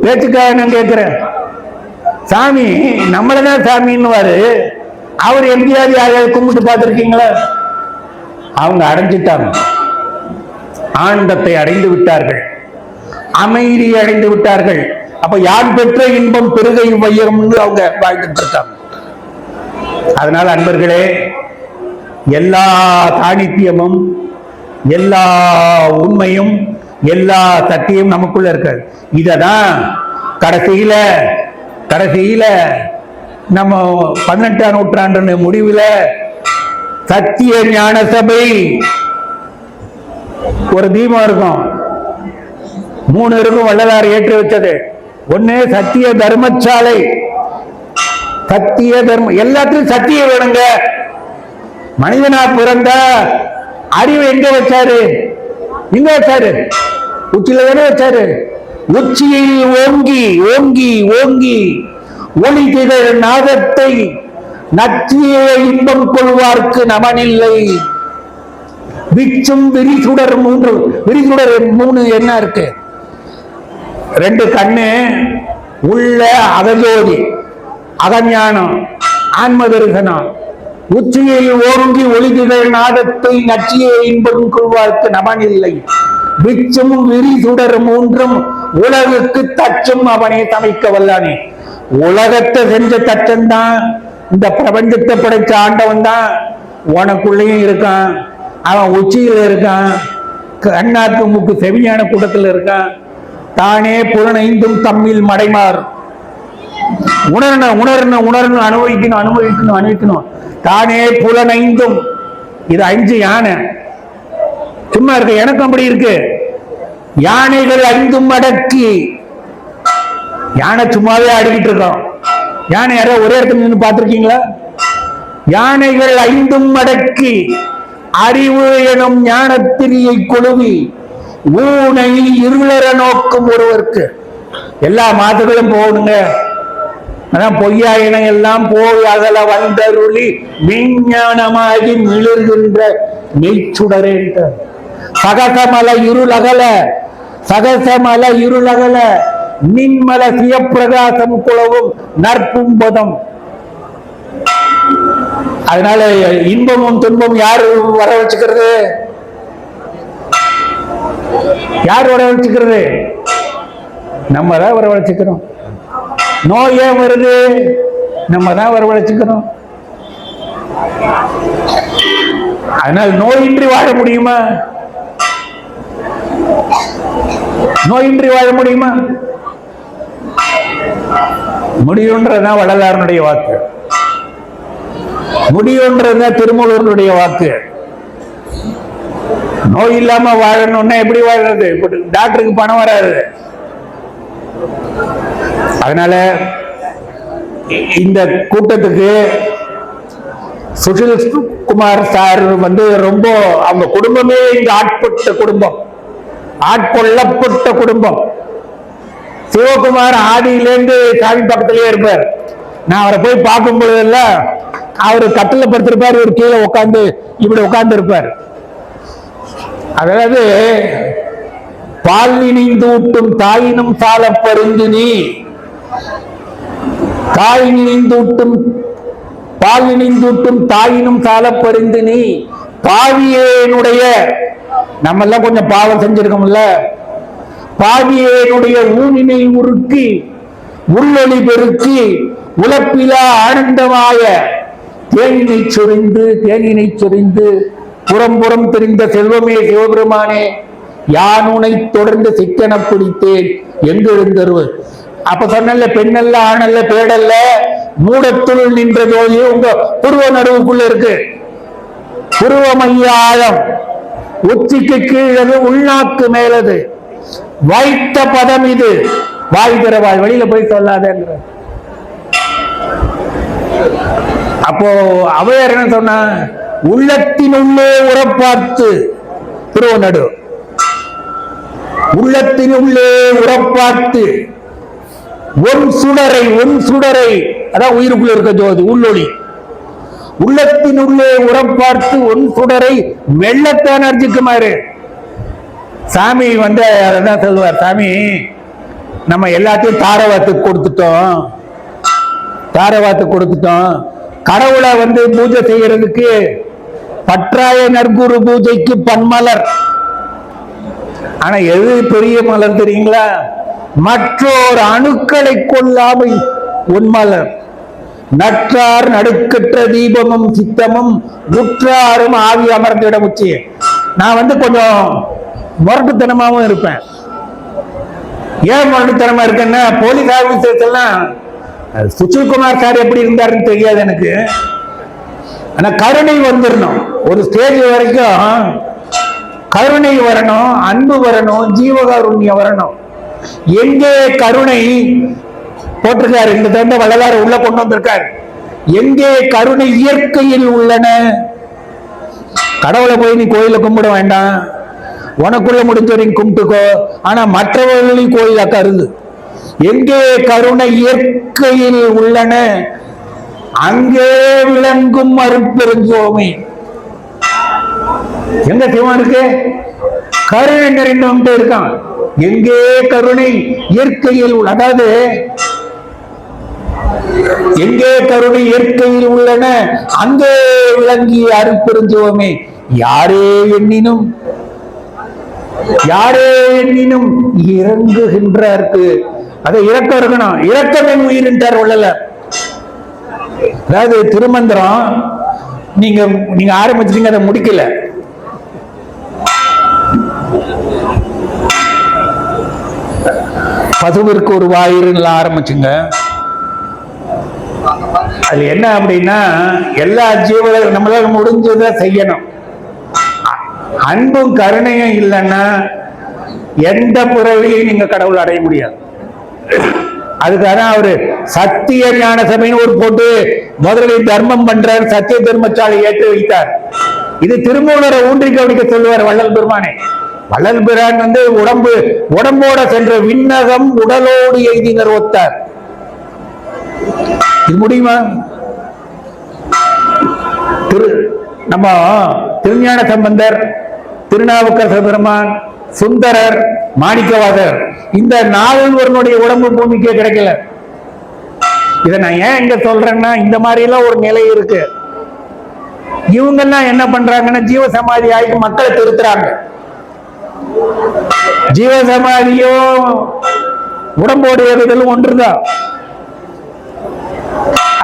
பேச்சுக்காக நான் கேட்கிறேன். சாமி நம்மளதான் சாமின்னு அவர் எங்கேயாவது யாரையாவது கும்பிட்டு பார்த்திருக்கீங்களா? அவங்க அடைஞ்சிட்டாங்க, ஆனந்தத்தை அடைந்து விட்டார்கள், அமைதி அடைந்து விட்டார்கள். அப்ப யார் பெற்ற இன்பம் பெருகை வையம்னு அவங்க வாழ்ந்துட்டு இருக்காங்க. அதனால அன்பர்களே, எல்லா சாணித்தியமும், எல்லா உண்மையும், எல்லா சத்தியம் நமக்குள்ள இருக்காது. இததான் கடைசியில நம்ம 18ஆம் நூற்றாண்டு முடிவுல சத்திய ஞான சபை ஒரு தீபம் இருக்கும். 3 இருக்கும் வள்ளலார் ஏற்றி வச்சது. ஒண்ணு சத்திய தர்மசாலை. சத்திய தர்மம், எல்லாத்துக்கும் சத்தியம் வேணுங்க. மனிதனா பிறந்த அறிவு எங்க வச்சாரு? எங்க வச்சாரு? உச்சியில தானே வச்சாரு. உச்சியில் ஓங்கி ஓங்கி ஓங்கி ஒளி திகழ் நாதத்தை நச்சியே இன்பம் கொள்வார்க்கு நமனில்லை. விச்சும் விரிசுடர் மூன்று. விரிசுடர் மூணு என்ன இருக்கு? ரெண்டு கண்ணு, உள்ள அகஜோதி, அகஞானம், ஆன்ம தரிசனம், உச்சியில் ஓங்கி ஒளிதிகள் நாதத்தை நச்சியே இன்பம் கொள்வார்க்கு நமனில்லை. விச்சும் விரிசுடர் மூன்றும் உலகுக்கு தச்சும் அவனே சமைக்க வல்லானே. உலகத்தை செஞ்ச தச்சன் தான், இந்த பிரபஞ்சத்தை படைச்ச ஆண்டவன் தான் உனக்குள்ளேயும் இருக்கான். அவன் உச்சியில இருக்கான், கண்ணாக்கு மூக்கு செவிஞான கூட்டத்தில் இருக்கான். தானே புலனைந்தும் தம்மில் மடைமாறு. உணரணும் உணரணும் உணரணும், அனுபவிக்கணும் அனுபவிக்கணும் அனுபவிக்கணும். தானே புலனைந்தும், இது 5 யானை. சும்மா இருக்கு, எனக்கு அப்படி இருக்கு. யானைகள் 5 அடக்கி. யானை சும்மாவே ஆடிக்கிட்டு இருக்கோம். யானை யாரோ ஒரே இடத்துல நின்று பார்த்திருக்கீங்களா? யானைகள் 5 அடக்கி அறிவு எனும் ஞானத்திரியை கொழுவி ஊனை இருளர நோக்கும் ஒருவருக்கு. எல்லா மாத்துகளும் போகணுங்க. அதான் பொய்யா இனம் எல்லாம் போய் அகல வந்தருளி விஞ்ஞானமாகி மிளர்கின்ற மெய்ச்சுடரே. சகசமல இருளகல, சகசமல இருளகல நின்மல சிவப்பிரகாசம் குளவும் நற்பும்பதம். அதனால இன்பமும் துன்பமும் யாரு வர வச்சுக்கிறது? யார் வர வச்சுக்கிறது? நம்ம தான் வரவழைச்சுக்கிறோம். நோய் ஏன் வருது? நம்ம தான் வரவழைச்சுக்கிறோம். அதனால் நோயின்றி வாழ முடியுமா? நோயின்றி வாழ முடியுமா? முடியுன்றதுதான் வள்ளலாருடைய வாக்கு. முடியுன்றதுதான் திருமூலருடைய வாக்கு. நோய் இல்லாம வாழணும்னா எப்படி வாழறது? டாக்டருக்கு பணம் வராது. அதனால இந்த கூட்டத்துக்கு சுஷில் குமார் சார் ரொம்ப, அவங்க குடும்பமே இங்க ஆட்பட்ட குடும்பம், ஆட்கொள்ளப்பட்ட குடும்பம். சிவகுமார் ஆதியிலேருந்து சாமி பக்கத்திலேயே இருப்பார். நான் அவரை போய் பார்க்கும் பொழுதெல்லாம் அவரு கட்டில படுத்திருப்பார், ஒரு கீழே உட்காந்து இப்படி உட்கார்ந்து இருப்பார். அதாவது பால் நினைந்தூட்டும் தாயினும் சால பருந்து நீ, தாய் நினைந்தூட்டும் பால் நினைந்தூட்டும் தாயினும் சால பருந்து நீ, பாவியேனுடைய, நம்ம எல்லாம் கொஞ்சம் பாவம் செஞ்சிருக்கோம்ல, பாவியேனுடைய ஊனினை உருக்கி உள்ளொளி பெருக்கி உலப்பிலா ஆனந்தமாய தேனினை சொரிந்து புறம் தெரிந்த செல்வமே சிவபெருமானே, யானுனை தொடர்ந்து சிக்கன பிடித்தேன் எங்கிருந்தருவர். அப்ப சொன்னல, பெண்ணல்ல ஆணல்ல பேடல்ல மூடத்துள் நின்ற ஜோதி உங்க புருவ நடுவுக்குள்ள இருக்கு. புருவ மைய ஆழம், உச்சிக்கு கீழது, உள்நாக்கு மேலது, வைத்த பதம் இது. வாய் திறவாய், வெளியில போய் சொல்லாதேங்கிற. அப்போ அவையார் என்ன சொன்னா, உள்ளத்தினுள்ளே உறப்பார்த்து, புருவ நடு, உள்ளத்தினுள்ளே உறப்பார்த்து ஒன் சுடரை, அதான் உயிருக்குள்ள இருக்க ஜோதி உள்ளொளி. உள்ளத்தினுள்ளே உறப்பார்த்து ஒன் சுடரை வெள்ளத்தான் அர்ஜிக்குமாறு. சாமி அதான் சொல்லுவார், சாமி நம்ம எல்லாத்தையும் தாரவாத்துக்கு கொடுத்துட்டோம். கடவுளை பூஜை செய்யறதுக்கு பற்றாய நற்குரு பூஜைக்கு பன்மலர். ஆனா எது பெரிய மலர் தெரியுங்களா? மற்றொரு அணுக்களை கொள்ளாமல் உன்மலர். நற்றார் நடுக்கற்ற தீபமும் சித்தமும் முற்றாரும் ஆவி அமர்ந்திட முச்சிய. நான் கொஞ்சம் முரட்டுத்தனமாவும் இருப்பேன். ஏன் முரட்டுத்தனமா இருக்கேன்னா, போலீஸ் ஆபீசர்லாம் சுஷில்குமார் சார் எப்படி இருந்தாருன்னு தெரியாது எனக்கு. ஆனா கருணை வந்துடணும், ஒரு ஸ்டேஜ் வரைக்கும் கருணை வரணும், அன்பு வரணும், ஜீவகாருண்யம் வரணும். எங்கே கருணை போட்டிருக்காரு, இந்த தந்த வள்ளலார் உள்ள கொண்டு வந்திருக்காரு. எங்கே கருணை இயற்கையில் உள்ளன. கடவுளை போய் நீ கோயில கும்பிட வேண்டாம், உனக்குள்ள முடிஞ்சவரையும் கும்பிட்டுக்கோ. ஆனா மற்றவர்களையும் கோயிலா கருது. எங்கே கருணை இயற்கையில் உள்ளன, அங்கே விளங்கும் அருட்பெருஞ்சோமே. எங்க சிவம் இருக்கு? கருணை நிறைந்தவன்ட்டு இருக்கான். எங்கே கருணை? இயற்கையில் அதாவது எங்கே கருணை இயற்கையில் உள்ளன அங்கே விளங்கிய அருட்பெருஞ்சோமே. யாரே எண்ணினும் இறங்குகின்றார்க்கு. அதை இரக்கம் இருக்கணும். இரக்கமின் உயிரின்றார் வள்ளலார். அதாவது திருமந்திரம் நீங்க ஆரம்பிச்சிட்டீங்க, அதை முடிக்கல. பசுவிற்கு ஒரு வாயிறு ஆரம்பிச்சுங்க. அது என்ன அப்படின்னா, எல்லா ஜீவர்களும் நம்மளால முடிஞ்சதை செய்யணும். அன்பும் கருணையும் இல்லைன்னா எந்த பிறவியையும் நீங்க கடவுள் அடைய முடியாது. அதுக்காக அவரு சத்திய ஞான சபைன்னு ஒரு போட்டு முதலில் தர்மம் பண்றார், சத்திய தர்மசாலை ஏற்று வைத்தார். இது திருமூலரை ஊன்றி கவனிக்க சொல்லுவார் வள்ளல் பெருமானே. வள்ளல் பிரான் உடம்போட சென்ற விண்ணகம் உடலோடு எய்தினர் ஒத்தார். இது முடியுமா? நம்ம திருஞான சம்பந்தர், திருநாவுக்கரசர் பெருமான், சுந்தரர், மாணிக்கவாசகர், இந்த நால்வருடைய உடம்பு பூமிக்கே கிடைக்கல. இதை நான் ஏன் இங்க சொல்றேன்னா, இந்த மாதிரி எல்லாம் ஒரு நிலை இருக்கு. இவங்கெல்லாம் என்ன பண்றாங்கன்னா, ஜீவசமாதி ஆகிட்டு மக்களை திருத்துறாங்க. ஜீவசமாதியும் உடம்போடு ஏறுதலும் ஒன்றுதான்.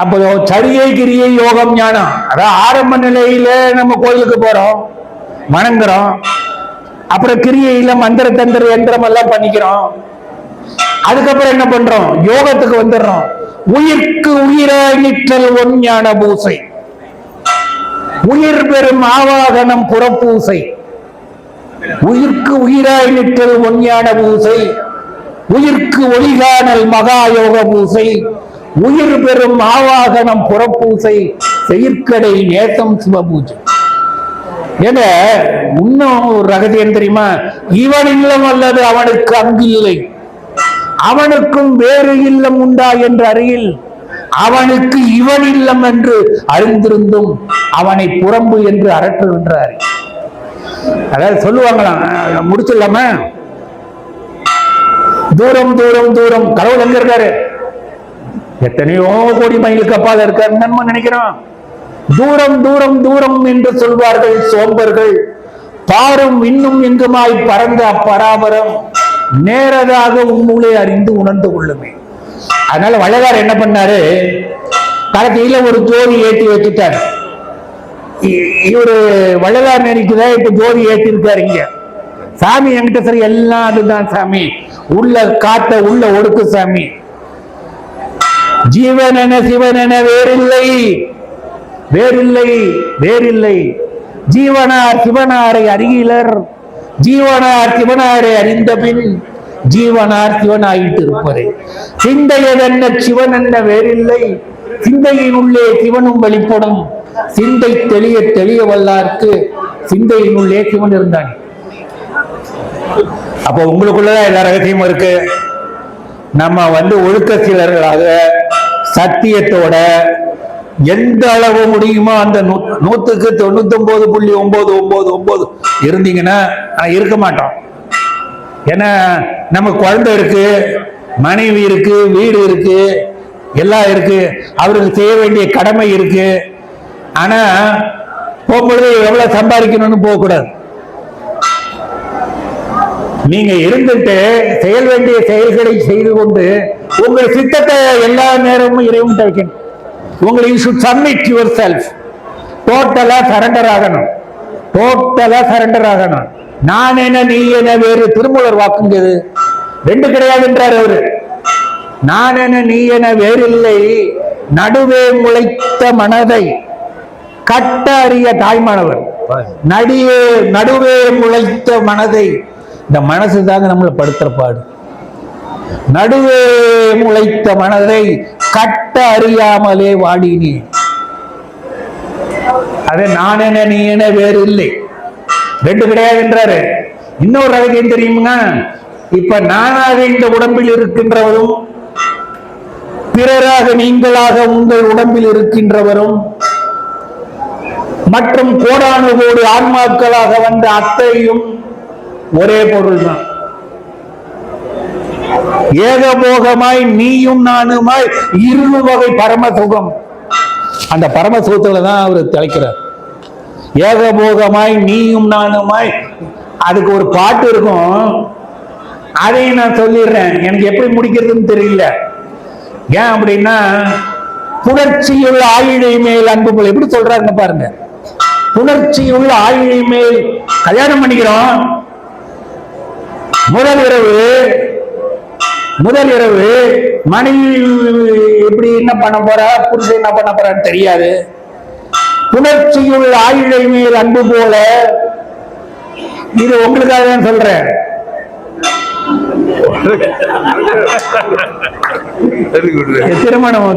அப்போ சரியை கிரியை யோகம் ஞானம், அதாவது ஆரம்ப நிலையில நம்ம கோயிலுக்கு போறோம், வணங்குறோம். அப்புறம் கிரியையில மந்திர தந்திர யந்திரம் எல்லாம் பண்ணிக்கிறோம். அதுக்கப்புறம் என்ன பண்றோம்? யோகத்துக்கு வந்துடுறோம். உயிர்க்கு உயிராய் நிற்றல் ஒன் ஞான பூசை, உயிர் பெறும் ஆவாகனம் புறப்பூசை. உயிர்க்கு உயிராய் நிற்றல் ஒன் ஞான பூசை, உயிர்க்கு ஒளிகாணல் மகா யோக பூசை, உயிர் பெறும் ஆவாகனம் புறப்பூசை, செயற்கடை நேசம் சிவபூஜை. ஏன்னா இன்னும் ஒரு ரகசியம் தெரியுமா? இவன் இல்லம் அல்லது அவனுக்கு அங்கு இல்லை, அவனுக்கும் வேறு இல்லம் உண்டா என்ற அறியில் அவனுக்கு இவன் இல்லம் என்று அறிந்திருந்தும் அவனை புறம்பு என்று அரற்றுகின்றார். அதாவது சொல்லுவாங்களாம், முடிச்சிடலாம? தூரம் தூரம் தூரம் கடவுள் எங்க இருக்காரு? எத்தனையோ கோடி மைலுக்கு அப்பால் இருக்காரு நம்ம நினைக்கிறோம். தூரம் தூரம் தூரம் என்று சொல்வார்கள் சோம்பர்கள். பாரும் இன்னும் எங்குமாய் பறந்த அப்பராபரம் நேரதாக உன்னுள்ளே அறிந்து உணர்ந்து கொள்ளுமே. அதனால வள்ளலார் என்ன பண்ணாரு? கடைசியில ஒரு ஜோதி ஏற்றி வச்சுட்டார். இவரு வள்ளலார் நினைக்குதா இப்ப ஜோதி ஏற்றி இருக்காரு. இங்க சாமி என்கிட்ட சரி எல்லாம் அதுதான் சாமி, உள்ள காத்த உள்ள ஒடுக்கு சாமி. ஜீவனென சிவனென வேறில்லை, வேறில்லை, வேறில்லை. ஜீவனார் சிவனாரை அறிகிலர், ஜீவனார் சிவனாரை அறிந்த பின் ஜீவனார் சிவனாயிட்டு இருப்பதே. சிந்தையதென்ன சிவன் என்ன வேறில்லை, சிந்தையின் உள்ளே சிவனும் வெளிப்படும். சிந்தை தெளிய தெளிய வல்லார்க்கு சிந்தையின் உள்ளே சிவன் இருந்தான். அப்போ உங்களுக்குள்ளதான் எல்லா ரகசியமும் இருக்கு. நம்ம ஒழுக்க சீலர்களாக சத்தியத்தோட எந்த அளவு முடியுமோ அந்த 199.999 இருந்தீங்கன்னா இருக்க மாட்டோம். ஏன்னா நம்ம குழந்தை இருக்கு, மனைவி இருக்கு, வீடு இருக்கு, எல்லாம் இருக்கு, அவருக்கு செய்ய வேண்டிய கடமை இருக்கு. ஆனா போகும்பொழுது எவ்வளவு சம்பாதிக்கணும்னு போகக்கூடாது. நீங்க இருந்துட்டு செயல் வேண்டிய செயல்களை செய்து கொண்டு உங்கள் சித்தத்தை எல்லா நேரமும் இறைவன் வைக்கணும். உங்களை you should submit yourself. டோட்டலா சரண்டர் ஆகணும், டோட்டலா சரண்டர் ஆகணும். நான் என்ன நீ என்ன வேறு. திருமூலர் வாக்குங்கிறது ரெண்டு கிடையாதுன்றார் அவரு. நான் என்ன நீ என வேறில்லை, நடுவே முளைத்த மனதை கட்ட அறிய தாய்மானவர். நடுவே முளைத்த மனதை, இந்த மனசு தாங்க நம்மளை படுத்துற பாடு. நடுவே முளைத்த மனதை கட்ட அறியாமலே வாடினே. அது நான் என்ன நீ என வேறு இல்லை, ரெண்டு கிடையாதுன்றாரு. இன்னொரு ரகசியம் தெரியுமா? இப்ப நானாக இந்த உடம்பில் இருக்கின்றவரும் பிறராக நீங்களாக உங்கள் உடம்பில் இருக்கின்றவரும் மற்றும் கோடானு கோடி ஆன்மாக்களாக வந்த அத்தையும் ஒரே பொருள் தான். ஏகபோகமாய் நீயும் நானுமாய் இரு வகை பரமசுகம். அந்த பரமசுகத்துல தான் அவர் தலைக்கிறார். ஏகபோகமாய் நீயும் நானுமாய். அதுக்கு ஒரு பாட்டு இருக்கும், அதையும் நான் சொல்லிடுறேன். எனக்கு எப்படி முடிக்கிறதுன்னு தெரியல. ஏன் அப்படின்னா, புணர்ச்சியுள்ள ஆயிழை மேல் அன்பு போல எப்படி சொல்றாருன்னு பாருங்க. புணர்ச்சியுள்ள ஆயிழை மேல் கல்யாணம் பண்ணிக்கிறோம். முதல் இரவு மனைவி எப்படி என்ன பண்ண போறா, புருஷன் என்ன பண்ண போறான்னு தெரியாது. புணர்ச்சியுள்ள ஆயிழை மேல் அன்பு போல. இது உங்களுக்காக தான் சொல்றேன்.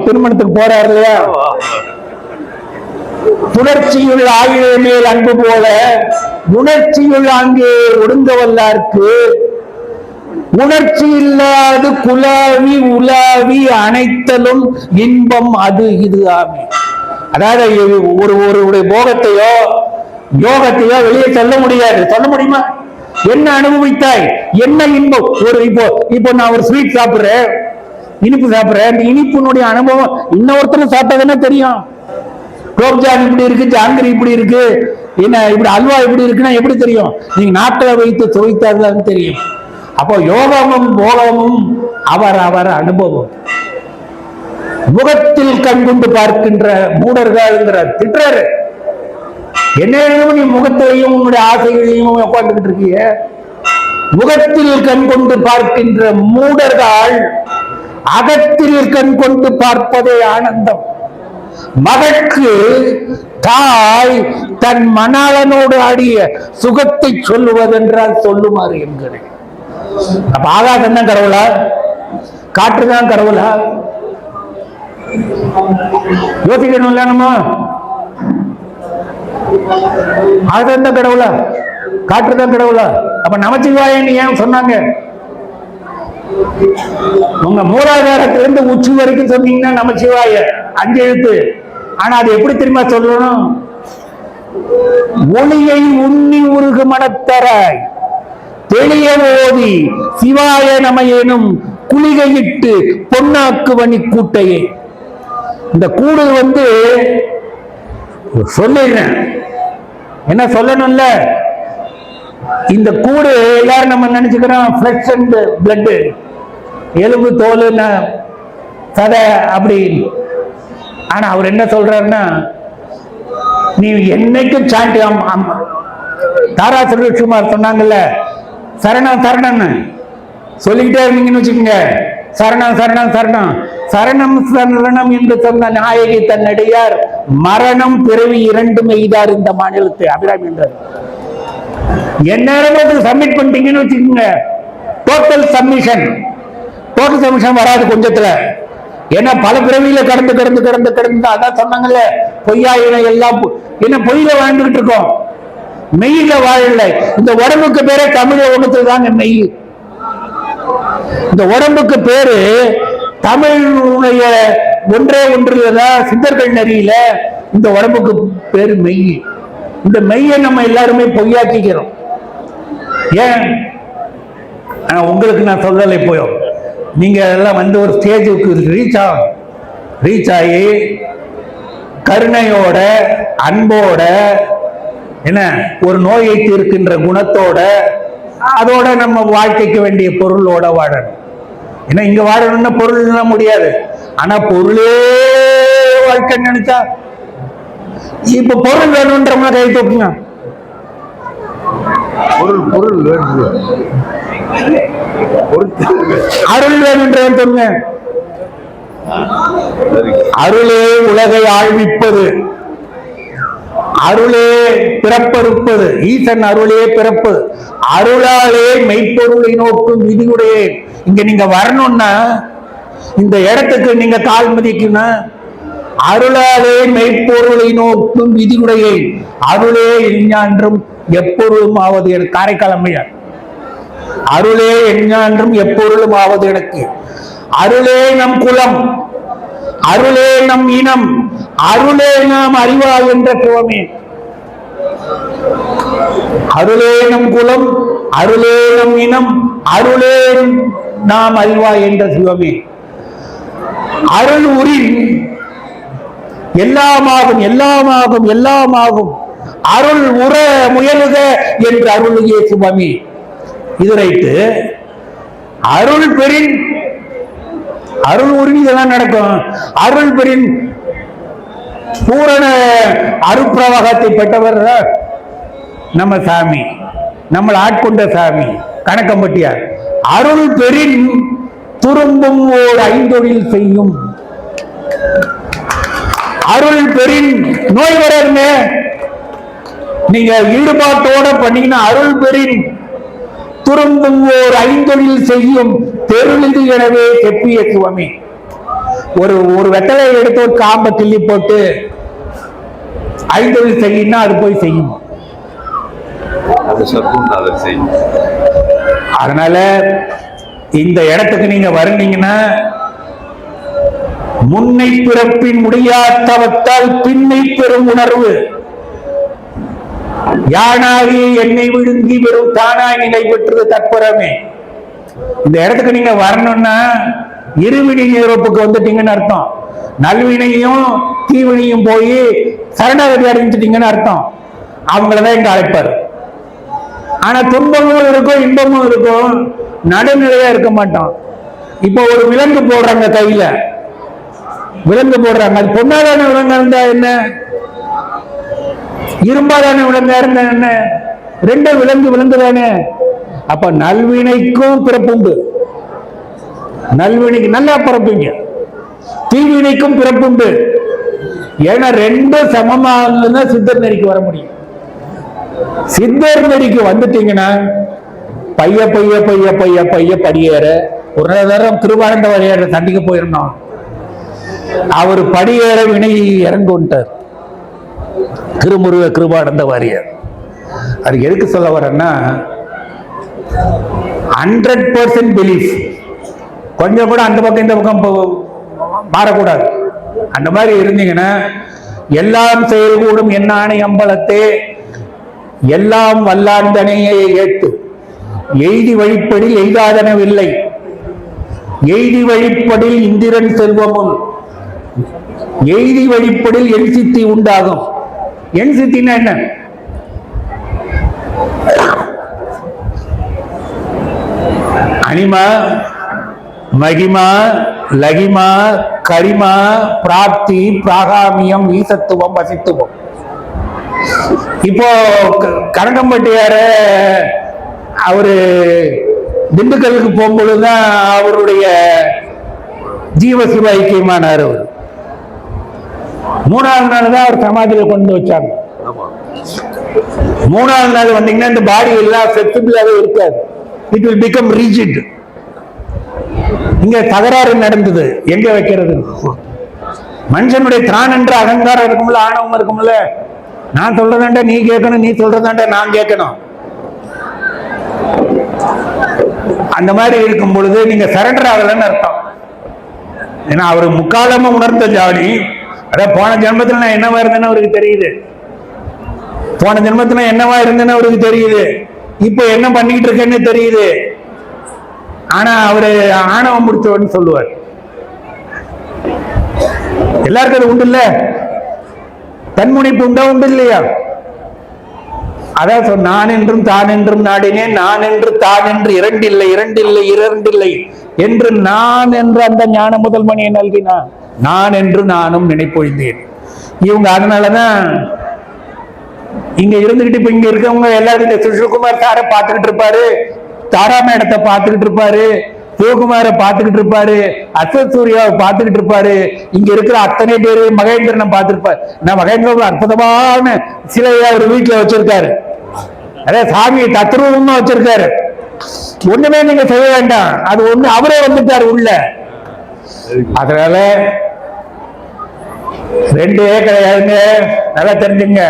திருமணத்துக்கு போறாரு இல்லையா, புணர்ச்சியுள்ள ஆயிழை மேல் அன்பு போல உணர்ச்சியுள்ள அங்கே ஒடுங்க வல்லார்க்கு உணர்ச்சி இல்லாது குலாவி உலாவி அனைத்தலும் இன்பம் அது இது ஆமே. அதாவது ஒருவருடைய போகத்தையோ யோகத்தையோ வெளியே சொல்ல முடியாது. சொல்ல முடியுமா? என்ன அனுபவித்தாய், என்ன இன்பம். இப்போ நான் ஒரு ஸ்வீட் சாப்பிடுறேன், இனிப்பு சாப்பிடுறேன். அந்த இனிப்பினுடைய அனுபவம் இன்னொருத்தரும் சாப்பிட்டதுன்னா தெரியும். குலோப்ஜான் இப்படி இருக்கு, ஜாங்கிரி இப்படி இருக்கு, என்ன இப்படி அல்வா இப்படி இருக்குன்னா எப்படி தெரியும்? நீங்க நாட்களை வைத்து துவைத்தாதான் தெரியும். அப்போ யோகமும் போகமும் அவர் அனுபவம். முகத்தில் கண்கொண்டு பார்க்கின்ற மூடர்கள் திட்டுறாரு. என்ன நீ முகத்திலையும் உன்னுடைய ஆசைகளையும் உட்காந்துக்கிட்டு இருக்கீங்க. முகத்தில் கண் கொண்டு பார்க்கின்ற மூடர்கள் அகத்தில் கண் கொண்டு பார்ப்பதே ஆனந்தம். மகற்கு தாய் தன் மணாளனோடு ஆடிய சுகத்தை சொல்லுவதென்றால் சொல்லுமாறு என்கிறேன். அப்ப ஆகாசம் தான் கடவுளா, காற்றுதான் கடவுளா? யோசிக்கணும் இல்ல நம்ம. ஆகாசம் தான் கடவுளா, காற்றுதான் கடவுளா? அப்ப நமச்சிவாயன்னு ஏன் சொன்னாங்க? உங்க மூலாதாரத்திலிருந்து உச்சி வரைக்கும் சொன்னீங்கன்னா நமச்சிவாய 5 எழுத்து. ஆனா அது எப்படி தெரியுமா சொல்லணும்? ஒளியை உண்ணி உருகு மனத்தராய் தெளிய ஓதி சிவாய நமையேனும் குளிகையிட்டு பொன்னாக்கு வணி கூட்டையே. இந்த கூடு சொல்லிடுறேன், என்ன சொல்லணும்ல. இந்த கூடு எல்லாரும் நம்ம நினைச்சுக்கிறோம் ஃபிளஷ் அண்ட் பிளட், எலும்பு தோல் சதை அப்படி. ஆனா அவர் என்ன சொல்றாருன்னா, நீ என்னைக்கும் சாண்டி தாரா சுரேஷ்குமார் சொன்னாங்கல்ல, சரணம் சரணம்னு சொல்லிக்கிட்டே இருந்தீங்கன்னு வச்சுக்கோங்க. சரணம் சரணம் சரணம் சரணம் சரணம் என்று சொன்ன நாயகி தன்னடியார் மரணம் பிறவி 2 எய்தார் இந்த மாநிலத்தை. அபிராமி என்றார். என்ன சப்மிட் பண்ணிட்டீங்கன்னு வச்சுக்கோங்க, டோட்டல் சப்மிஷன் வராது கொஞ்சத்துல. ஏன்னா பல பிறவியில கடந்து கடந்து கடந்து கடந்து அதான் சொன்னாங்கல்ல, பொய்யாயின எல்லாம் என்ன பொய்யில வாழ்ந்துகிட்டு இருக்கோம், மெய்யில வாழல. இந்த உடம்புக்கு பேரே தமிழ ஒண்ணுத்துல தாங்க மெய். இந்த உடம்புக்கு பேரு தமிழுடைய ஒன்றே ஒன்றுலதான் சித்தர்கள் நெறியில இந்த உடம்புக்கு பேரு மெய். இந்த மெய்யை நம்ம எல்லாருமே பொய்யாக்கிக்கிறோம். ஏன் உங்களுக்கு நான் சொல்லலை, போய் நீங்க எல்லாம் ஒரு ஸ்டேஜுக்கு ரீச் ஆகி கருணையோட அன்போட என்ன ஒரு நோயை தீர்க்கின்ற குணத்தோட அதோட நம்ம வாழ்க்கைக்கு வேண்டிய பொருளோட வாழணும். ஏன்னா இங்க வாழணும்னா பொருள் முடியாது. ஆனா பொருளே வாழ்க்கை நினைச்சா இப்ப பொருள் வேணும்ன்றவங்க கை தூக்குங்க. அருள் வேணும்ன்றவன் சொல்லுங்க. அருளே உலகை ஆழ்விப்பது, அருளே பிறப்பறுப்பது. ஈசன் அருளே பிறப்பது, அருளாலே மெய்ப்பொருளை நோக்கும் விதியுடைய. இங்க நீங்க வரணும்னா, இந்த இடத்துக்கு நீங்க கால் மதிக்குன்னா, அருளாலே மெய்ப்பொருளை நோக்கும் விதியுடைய அருளே எஞ்ஞான்றும் எப்பொருளும் ஆவது எனக்கு. காரைக்கால் அம்மையார். அருளே எஞ்ஞான்றும் எப்பொருளும் ஆவது எனக்கு. அருளே நம் குலம், அருளே நம் இனம், அருளே நாம் அறிவா என்ற சிவமே. அருளே நம் குலம், அருளே நம் இனம், அருளே நாம் அறிவா என்ற சிவமே. அருள் உரின் எல்லாமாகும், எல்லாமாகும், எல்லாமாகும். அருள் உற முயலுக என்று அருளியே சிவமே. இது ரைட்டு. அருள் பெறின், அருள் உரின் இதெல்லாம் நடக்கும். அருள் பெறின் பூரண அருட்பிரவாகத்தை பெற்றவர் நம்ம சாமி, நம்மளை ஆட்கொண்ட சாமி கணக்கம்பட்டியார். அருள் பெறின் துரும்பும் ஓர் ஐந்தொழில் செய்யும். அருள் பெறின் நோய் வராருங்க, நீங்க ஈடுபாட்டோட பண்ணீங்கன்னா அருள் பெறின் துரும்பும் ஓர் ஐந்தொழில் செய்யும் பெருளிது எனவே செப்பிய சிவமே. ஒரு வெத்தலை எடுத்து ஒரு காம்பை கிள்ளி போட்டு ஐந்தொழில் செய்யினா அது போய் செய்யும். அதனால இந்த இடத்துக்கு நீங்க வருவீங்கன்னா முன்னை பிறப்பின் முடியாதவத்தால் பின்னை பெறும் உணர்வு யானாகி என்னை விழுங்கி வெறும் தானாய் நிலை பெற்றது தற்புறமே. இந்த இடத்துக்கு நீங்க வரணும்னா இருவினை நிரப்புக்கு வந்துட்டீங்கன்னு அர்த்தம். நல்வினையும் தீவினையும் போய் சரணாகதி அடைஞ்சிட்டீங்கன்னு அர்த்தம். அவங்களதான் இங்க அழைப்பார். ஆனா துன்பமும் இருக்கும், இன்பமும் இருக்கும், நடுநிலையா இருக்க மாட்டோம். இப்போ ஒரு விலங்கு போடுறாங்க, கையில விலங்கு போடுறாங்க. அது பொன்னாதான விலங்கா இருந்தா என்ன, இரும்பாதான விலங்கா இருந்தா என்ன, ரெண்டு விலங்கு தானே. அப்ப நல்வினைக்கும் பிறப்புண்டு, நல்வினைக்கு நல்லா பிறப்பீங்க, தீவினைக்கும் பிறப்புண்டு. ஏன்னா ரெண்டும் சமமாக சித்தர் நெறிக்கு வர முடியும். சித்தர் நெறிக்கு வந்துட்டீங்கன்னா பைய பைய பைய பைய பைய படியேற. ஒரு நேரம் கிருபானந்த வாரியார் சண்டிக்க போயிருந்தோம். அவர் படியேற வினை இறங்குட்டார் திருமுருக கிருபானந்த வாரியார். அது எதுக்கு சொல்ல வரேன்னா 100% பிலீஃப். கொஞ்சம் கூட அந்த பக்கம் இந்த பக்கம் மாறக்கூடாது. அந்த மாதிரி இருந்தீங்கன்னா எல்லாம் செயல்கூடும் என்னானை அம்பலத்தே எல்லாம் வல்லாந்தனையை ஏற்று எய்தி வழிப்படில் எய்தாதனவில்லை எய்தி வழிப்படில் இந்திரன் செல்வமும் எய்தி வழிப்படில் என் சித்தி உண்டாகும். என் சித்தின்னா என்ன? அனிமா, மகிமா, லகிமா, கரிமா, பிராப்தி, பிராகாமியம், ஈசத்துவம், வசித்துவம். இப்போ கனகம்பட்டியார அவரு திண்டுக்கலுக்கு போகும்பொழுதுதான் அவருடைய ஜீவசிவ ஐக்கியமானார். அவர் 3வது நாள் தான் அவர் சமாதியில கொண்டு வச்சாங்க. 3வது நாள் வந்தீங்கன்னா இந்த பாடி எல்லாம் ஃபிளெக்சிபிளாவே இருக்காது. It will become rigid. இங்க தகராறு நடந்தது, எங்க வைக்கிறது? மனுஷனுடைய தான் என்ற அகங்காரம் இருக்கும்ல, ஆணவம் இருக்கும்ல. நான் சொல்றதாண்டா நீ கேட்கணும், நீ சொல்றதாண்டா நான் கேட்கணும். அந்த மாதிரி இருக்கும் பொழுது நீங்க சரண்டர் ஆகலன்னு அர்த்தம். ஏன்னா அவரு முக்காலமா உணர்ந்த ஜாடி. அதான் போன ஜென்மத்துல நான் என்னவா இருந்தேன்னு அவருக்கு தெரியுது. போன ஜென்மத்துல என்னவா இருந்தேன்னு அவருக்கு தெரியுது. இப்ப என்ன பண்ணிட்டு இருக்கேன்னு தெரியுது. ஆனா அவரு ஆணவம் முடிச்சவன்னு சொல்லுவார். எல்லாருக்கும் அது உண்டு இல்ல? தன்முனைப்பு உண்டா, உண்டு இல்லையா? அதான் நான் என்றும் தான் என்றும் நாடினேன், நான் என்று தான் என்று இரண்டில்லை இரண்டில்லை இரண்டில்லை என்று நான் என்ற அந்த ஞான முதல்மணியை நல்கினான். நான் என்று நானும் நினைப்பொழிந்தேன். இவங்க அதனாலதான் இங்க இருந்துகிட்டு இப்ப இங்க இருக்கவங்க எல்லாரும் இந்த சுஷில்குமார் சாரை பார்த்துக்கிட்டு இருப்பாரு, தாரா மேடத்தை பார்த்துக்கிட்டு இருப்பாரு, சிவகுமாரை பார்த்துக்கிட்டு இருப்பாரு, அசத் சூர்யாவை பார்த்துக்கிட்டு இருப்பாரு. இங்க இருக்கிற அத்தனை பேரு மகேந்திரனை பார்த்திருப்பாரு. நான் மகேந்திரன் அற்புதமான சிலையை அவர் வீட்டுல வச்சிருக்காரு. அதே சாமியை தத்ரூபமா வச்சிருக்காரு. ஒண்ணுமே நீங்க செய்ய வேண்டாம், அது ஒண்ணு அவரே வந்துட்டாரு உள்ள. அதனால 2 கிடையாதுங்க, நல்லா தெரிஞ்சுங்க.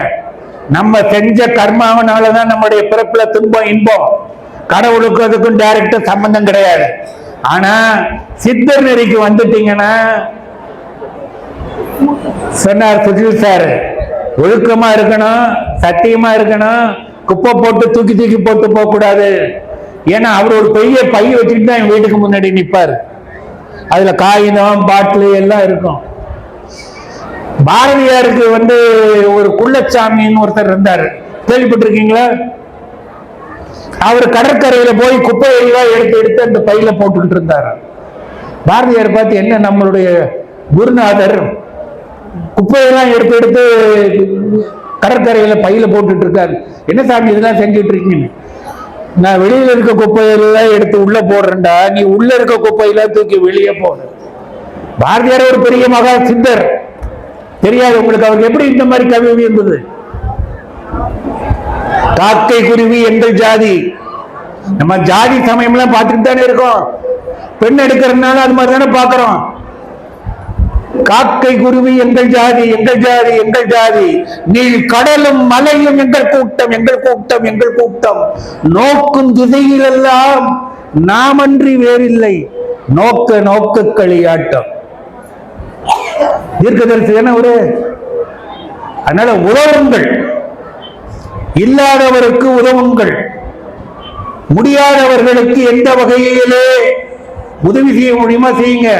நம்ம செஞ்ச கர்மாவனாலதான் நம்முடைய பிறப்புல துன்பம் இன்பம். கடவுளுக்கும் அதுக்கும் டைரக்டா சம்பந்தம் கிடையாது. ஆனா சித்தர் நெறிக்கு வந்துட்டீங்கன்னா சொன்னார் சுஜில் சார், ஒழுக்கமா இருக்கணும், சத்தியமா இருக்கணும், குப்பை போட்டு தூக்கி தூக்கி போட்டு போக கூடாது. ஏன்னா அவர் ஒரு பெரிய பை வச்சுட்டு தான் என் வீட்டுக்கு முன்னாடி நிற்பார். அதுல காகிதம் பாட்டில் எல்லாம் இருக்கும். பாரதியாருக்கு ஒரு குள்ளச்சாமின்னு ஒருத்தர் இருந்தார், கேள்விப்பட்டிருக்கீங்களா? அவர் கடற்கரையில போய் குப்பையெல்லாம் எடுத்து எடுத்து அந்த பையில போட்டுக்கிட்டு இருந்தார். பாரதியார் பார்த்து, என்ன நம்மளுடைய குருநாதர் குப்பையெல்லாம் எடுத்து எடுத்து கடற்கரையில பையில போட்டுட்டு இருக்காரு, என்ன சாமி இதெல்லாம் செஞ்சுட்டு இருக்கீங்க? நான் வெளியில இருக்க குப்பையெல்லாம் எடுத்து உள்ள போடுறேன்டா, நீ உள்ள இருக்க குப்பையெல்லாம் தூக்கி வெளியே போடு. பாரதியார் ஒரு பெரிய மகா சித்தர், தெரியாது உங்களுக்கு அவருக்கு எப்படி இந்த மாதிரி கவி இருந்தது? காக்கை குருவி எங்கள் ஜாதி, நம்ம ஜாதி சமயம் எல்லாம் பார்த்துட்டு தானே இருக்கோம். பெண் எடுக்கிறதுனால அது மாதிரி தானே பாக்குறோம். காக்கை குருவி எங்கள் ஜாதி, எங்கள் ஜாதி, எங்கள் ஜாதி, நீள் கடலும் மலையும் எங்கள் கூட்டம், எங்கள் கூட்டம், எங்கள் கூட்டம், நோக்கும் திசையிலெல்லாம் நாமன்றி வேறில்லை, நோக்க நோக்க களியாட்டம். தீர்க்கதரிசி தானே ஒரு. அதனால உதவுங்கள், இல்லாதவருக்கு உதவுங்கள், முடியாதவர்களுக்கு எந்த வகையிலே உதவி செய்ய முடியுமா செய்யுங்க.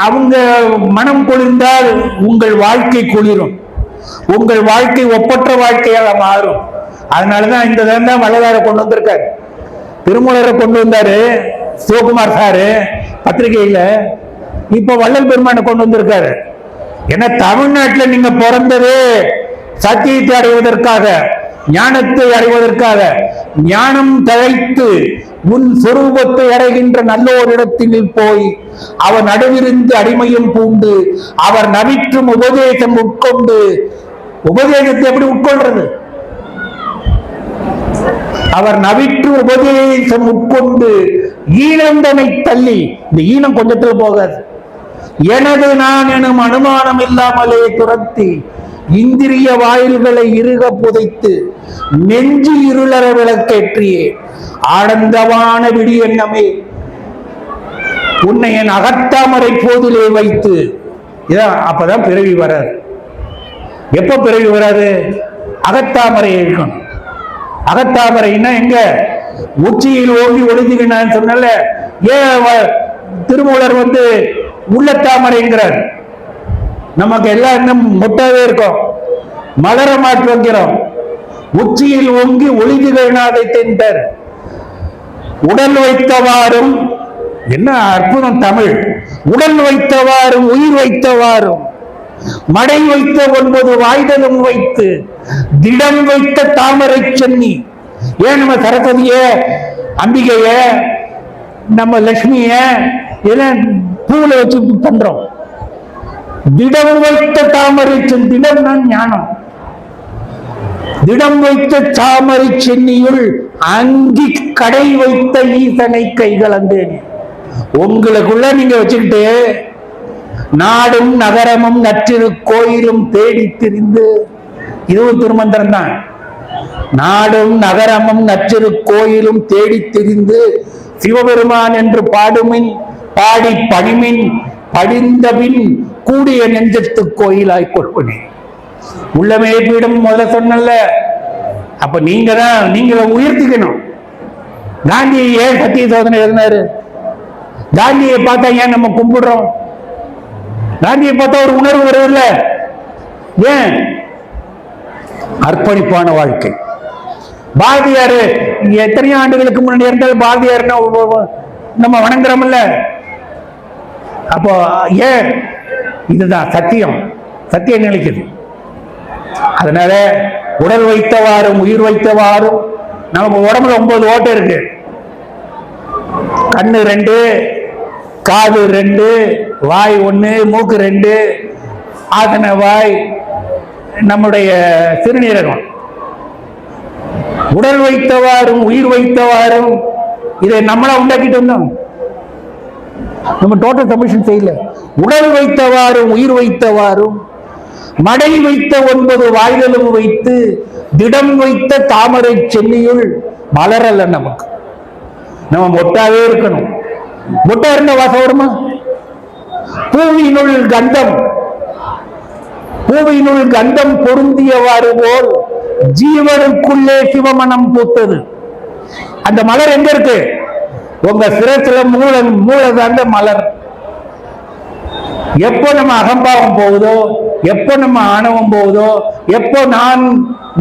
அவங்க மனம் குளிர்ந்தால் உங்கள் வாழ்க்கை குளிரும், உங்கள் வாழ்க்கை ஒப்பற்ற வாழ்க்கையாக மாறும். அதனாலதான் இந்த தான் வள்ளலார கொண்டு வந்திருக்காரு, திருமூலரை கொண்டு வந்தாரு சிவகுமார் சாரு பத்திரிகையில, இப்ப வள்ளல் பெருமானை கொண்டு வந்திருக்காரு. ஏன்னா தமிழ்நாட்டில் நீங்க பிறந்தது சத்தியத்தை அடைவதற்காக, ஞானத்தை அடைவதற்காக. ஞானம் தழைத்து உன் சொரூபத்தை அடைகின்ற நல்லோரிடத்தில் போய் அவர் நடுவிருந்து அடிமையும் பூண்டு அவர் நவிற்றும் உபதேசம் உட்கொண்டு. உபதேசத்தை எப்படி உட்கொள்றது? அவர் நவிற்று உபதேசம் உட்கொண்டு ஈனந்தனை தள்ளி, இந்த ஈனம் கொஞ்சத்துல போகாது, எனது நான் எனும் அனுமானம் இல்லாமலே துரத்தி இந்திரிய வாயில்களை இறுக புதைத்து நெஞ்சு இருளற விளக்கேற்றியே ஆனந்தமான விடி எண்ணமே உன்னை என் அகத்தாமரை போதிலே வைத்து. இதான் அப்பதான் பிறவி வராது. எப்ப பிறவி வராது? அகத்தாமரை இருக்கணும். அகத்தாமரைன்னா எங்க? உச்சியில் ஓங்கி ஒளிஞ்சுக்கினான்னு சொன்னால, ஏன் திருமூலர் உள்ளத்தாமரைங்கிறார்? நமக்கு எல்லாம் இன்னும் மொட்டாவே இருக்கும், மலர மாற்றி வைக்கிறோம். உச்சியில் ஓங்கி ஒளிதுகனாதை தென்றார். உடல் வைத்தவாறும், என்ன அற்புதம் தமிழ்! உடல் வைத்தவாறும் உயிர் வைத்தவாறும் மடை வைத்த 9 வாய்தலும் வைத்து திடம் வைத்த தாமரை சென்னி. ஏன் நம்ம சரஸ்வதிய, அம்பிகைய, நம்ம லட்சுமிய இதெல்லாம் பூல வச்சு பண்றோம்? திடம் வைத்த தாமரை சென்னி, திடம் தான் ஞானம். திடம் வைத்த தாமரை சென்னியுள் அங்கி கடை வைத்த ஈசனை கைகளந்தேன். உங்களுக்குள்ள நீங்க வச்சுக்கிட்டு நாடும் நகரமும் நற்றிரு கோயிலும் தேடி திரிந்து, இதுவும் திருமந்திரம் தான். நாடும் நகரமும் நற்றிரு கோயிலும் தேடி திரிந்து சிவபெருமான் என்று பாடுமின், பாடி பணிமின், படிந்தபின் கூடிய நெஞ்சத்து கோயிலாய் கொள்வனே. உள்ளமே பீடம் முதல்ல சொன்னல. அப்ப நீங்களை உயர்த்திக்கணும். காந்தியை ஏன் சத்திய சோதனை எழுதினாரு? காந்தியை பார்த்தா ஏன் நம்ம கும்பிடுறோம்? காந்தியை பார்த்தா ஒரு உணர்வு வருவதில்ல. ஏன்? அர்ப்பணிப்பான வாழ்க்கை. பாரதியார் எத்தனையோ ஆண்டுகளுக்கு முன்னாடி இருந்தால் பாரதியார் நம்ம வணங்குறோம்ல. அப்போ ஏன்? இதுதான் சத்தியம், சத்தியம் நிலைக்குது. அதனால உடல் வைத்தவாறும் உயிர் வைத்தவாறும். நமக்கு உடம்புல 9 ஓட்டை இருக்கு. கண்ணு 2, காது 2, வாய் 1, மூக்கு 2, ஆசன வாய், நம்முடைய சிறுநீரகம். உடல் வைத்தவாறும் உயிர் வைத்தவாறும், இதை நம்மளா உண்டாக்கிட்டு வந்தோம். நம்ம டோட்டல் சப்மிஷன் செய்யல. உடல் வைத்தவாறும் உயிர் வைத்தவாறும் மடை வைத்த 9 வாய்களும் வைத்து திடம் வைத்த தாமரை சென்னியுள் மலரல்ல. நமக்கு நம்ம மொட்டாவே இருக்கணும். மொட்டா இருந்த வாசம் வருமா? பூவினுள் கந்தம், பூவினுள் கந்தம் பொருந்தியவாறு போல் ஜீவனுக்குள்ளே சிவமனம் பூத்தது. அந்த மலர் எங்க இருக்கு? உங்க சிரத்துல மூலதாண்ட மலர். எப்போ நம்ம அகம்பாவம் போகுதோ, எப்போ நம்ம ஆணவம் போகுதோ, எப்போ நான்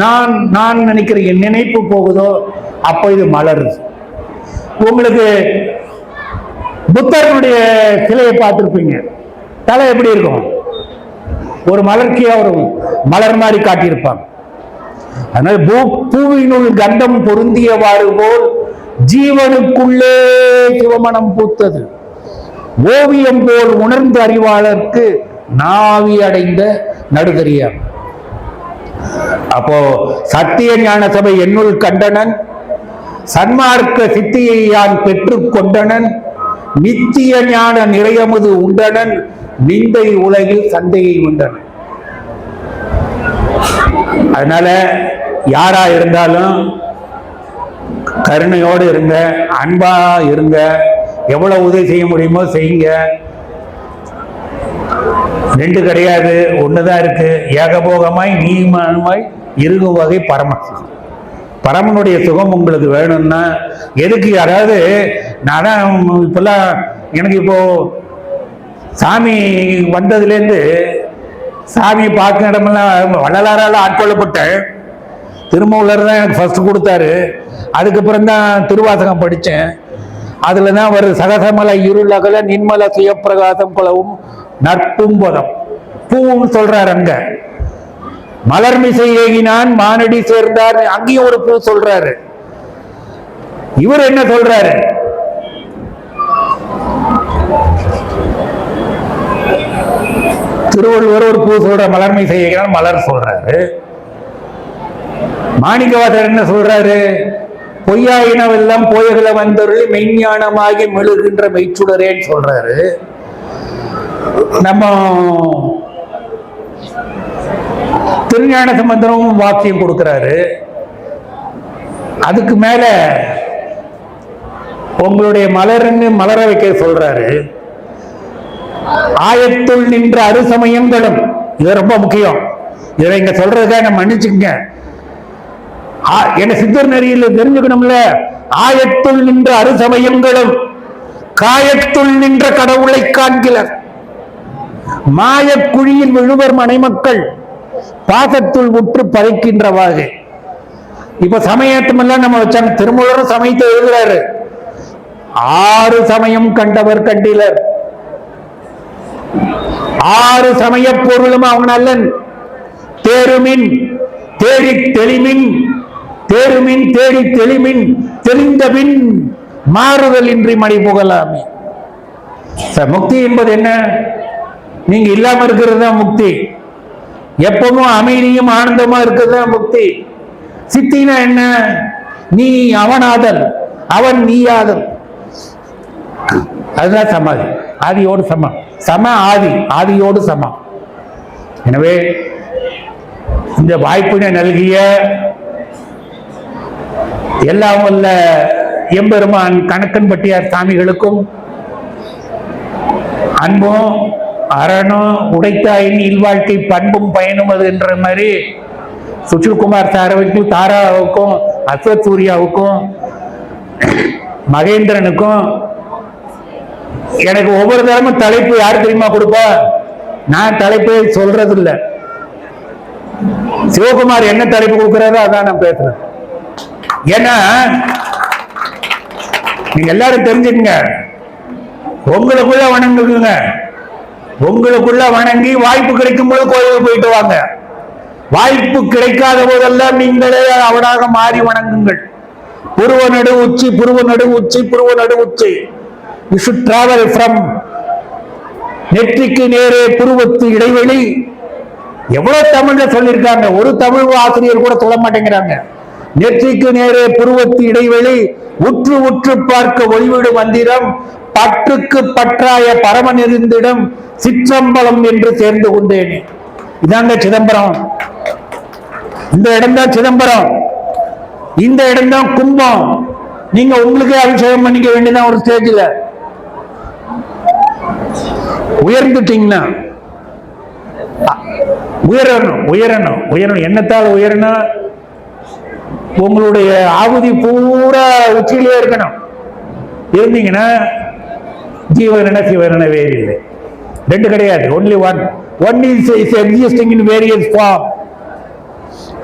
நான் நான் நினைக்கிற என் நினைப்பு போகுதோ, அப்போ இது மலருது. உங்களுக்கு புத்தருடைய சிலையை பார்த்திருப்பீங்க. தலை எப்படி இருக்கும்? ஒரு மலர்ச்சியா ஒரு மலர் மாதிரி காட்டியிருப்பாங்க. அதனால பூவினுள் கந்தம் பொருந்தியவாறு போல் ஜீவனுக்குள்ளே சிவமனம் பூத்தது. ஓவியம் போல் உணர்ந்த அறிவாளருக்கு நாவி அடைந்த நடுதறியா. அப்போ சத்திய ஞான சபை என்னுள் கண்டனன், சன்மார்க்க சித்தியை யான் பெற்றுக் கொண்டனன், நித்திய ஞான நிறையமுது உண்டனன், நிந்தை உலகில் சந்தையை உண்டனன். அதனால யாரா இருந்தாலும் கருணையோடு இருங்க, அன்பா இருங்க, எவ்வளவு உதவி செய்ய முடியுமோ செய்யுங்க. ரெண்டு கிடையாது, ஒண்ணுதான் இருக்கு. ஏகபோகமாய் நீமாய் இருக்கும் வகை பரமசுகம். பரமனுடைய சுகம் உங்களுக்கு வேணும்னா எதுக்கு? யாராவது நான் இப்பெல்லாம் எனக்கு இப்போ சாமி வந்ததுலேருந்து சாமியை பார்க்க இடமெல்லாம் வள்ளலாரால் ஆட்கொள்ளப்பட்டேன். திருமூலர் தான் எனக்கு ஃபர்ஸ்ட் கொடுத்தாரு. அதுக்கப்புறம் தான் திருவாசகம் படித்தேன். அதில் தான் ஒரு சகசமல இருளகல நின்மல சுயப்பிரகாசம் குலவும் நட்பும் பதம் பூன்னு சொல்றாரு. அங்க மலர்மிசை ஏகினான் மானடி சேர்ந்தார், அங்கேயும் ஒரு பூ சொல்றாரு. இவர் என்ன சொல்றாரு? திருவள்ளுவர் ஒரு பூ சொல்ற, மலர்மிசை ஏகினான் மலர் சொல்றாரு. மாணிக்கவாசகர் என்ன சொல்றாரு? பொய்யாயினவெல்லாம் போயகளை வந்தவர்கள் மெய்ஞானமாகி மெழுகின்ற மெய்ச்சுடரேன்னு சொல்றாரு. நம்ம திருஞான சம்பந்தரும் வாக்கியம் கொடுக்கிறாரு. அதுக்கு மேல உங்களுடைய மலர்ன்னு மலர வைக்க சொல்றாரு. ஆயத்துள் நின்ற அருசமயங்களும், இது ரொம்ப முக்கியம். இதை இங்க சொல்றதுக்காக நம்ம மன்னிச்சுங்க. என்ன சித்தர் நெறியில் தெரிஞ்சுக்கணும்ல. ஆயத்துள் நின்ற அருசமயங்களும் காயத்துள் நின்ற கடவுளை காண்கிறார். மாயக்குழியில் விழுவர் மனைமக்கள் பாசத்துள் உற்று பதைக்கின்றவாறு. இப்ப சமயத்தமெல்லாம் நம்ம வச்சாங்க. திருமூலரும் சமயத்தை எழுதுறாரு. 6 சமயம் கண்டவர் கண்டிலர், 6 சமய பொருளும் அவங்க நல்லன். தேருமின் தேடி தெளிமின், தேருமின் தேடி தெளிமின், தெளிந்தபின் மாறுதல் இன்றி மணி புகழாமே. முக்தி என்பது என்ன? நீங்க இல்லாம இருக்கிறது தான் முக்தி. எப்பவும் அமைதியும் ஆனந்தமா இருக்கிறது தான் முக்தி. சித்தினா என்ன? நீ அவனாதல், அவன் நீயாதல். அதுதான் சமாதி. ஆதியோடு சமம். சம ஆதி, ஆதியோடு சமம். எனவே இந்த வாய்ப்பினை நல்கிய எல்லாம் வல்ல எம்பெருமான் கணக்கன்பட்டியார் சாமிகளுக்கும் அன்பும் அறனும் உடைத்தாயின் இல்வாழ்க்கை பண்பும் பயனும் அது என்ற மாதிரி சுஷில்குமார் சாரவுக்கும், தாராவுக்கும், அஸ்வத் சூர்யாவுக்கும், மகேந்திரனுக்கும் எனக்கு ஒவ்வொரு தரமும் தலைப்பு யார் தெரியுமா கொடுப்பா? நான் தலைப்பை சொல்றது இல்லை. சிவகுமார் என்ன தலைப்பு கொடுக்கிறாரோ அதான் நான் பேசுறேன். ஏன்னா நீங்க எல்லாரும் தெரிஞ்சுக்கங்க, உங்களுக்குள்ள வணங்குங்க. உங்களுக்குள்ள வணங்கி வாய்ப்பு கிடைக்கும் போது கோயிலுக்கு போயிட்டு வாங்க. வாய்ப்பு கிடைக்காத போதெல்லாம் நீங்களே அவனாக மாறி வணங்குங்கள். புருவ நடு உச்சி, புருவ நடு உச்சி, புருவ நடு உச்சி. You should travel from நெற்றிக்கு நேரே புருவத்து இடைவெளி. எவ்வளவு தமிழ்ல சொல்லியிருக்காங்க, ஒரு தமிழ் ஆசிரியர் கூட சொல்ல மாட்டேங்கிறாங்க. நெற்றிக்கு நேரே புருவத்து இடைவெளி, உற்று உற்று பார்க்க ஒளிவிடு மந்திரம், பற்றுக்கு பற்றாய பரமன் இருந்திடம் சிற்றம்பலம் என்று சேர்ந்து கொண்டேனே. இதாங்க சிதம்பரம். இந்த இடம்தான் சிதம்பரம், இந்த இடம்தான் கும்பம். நீங்க உங்களுக்கே அபிஷேகம் பண்ணிக்க வேண்டியதான். ஒரு ஸ்டேஜ்ல உயர்ந்துட்டீங்கன்னா உயரணும் உயரணும் உயரணும். என்னத்தால் உயரணும்? உங்களுடைய ஆகுதி பூரா உச்சியிலே இருக்கணும். இருந்தீங்கன்னா ஜீவன சிவன வேறு இல்லை, ரெண்டு கிடையாது. Only one is existing in various form.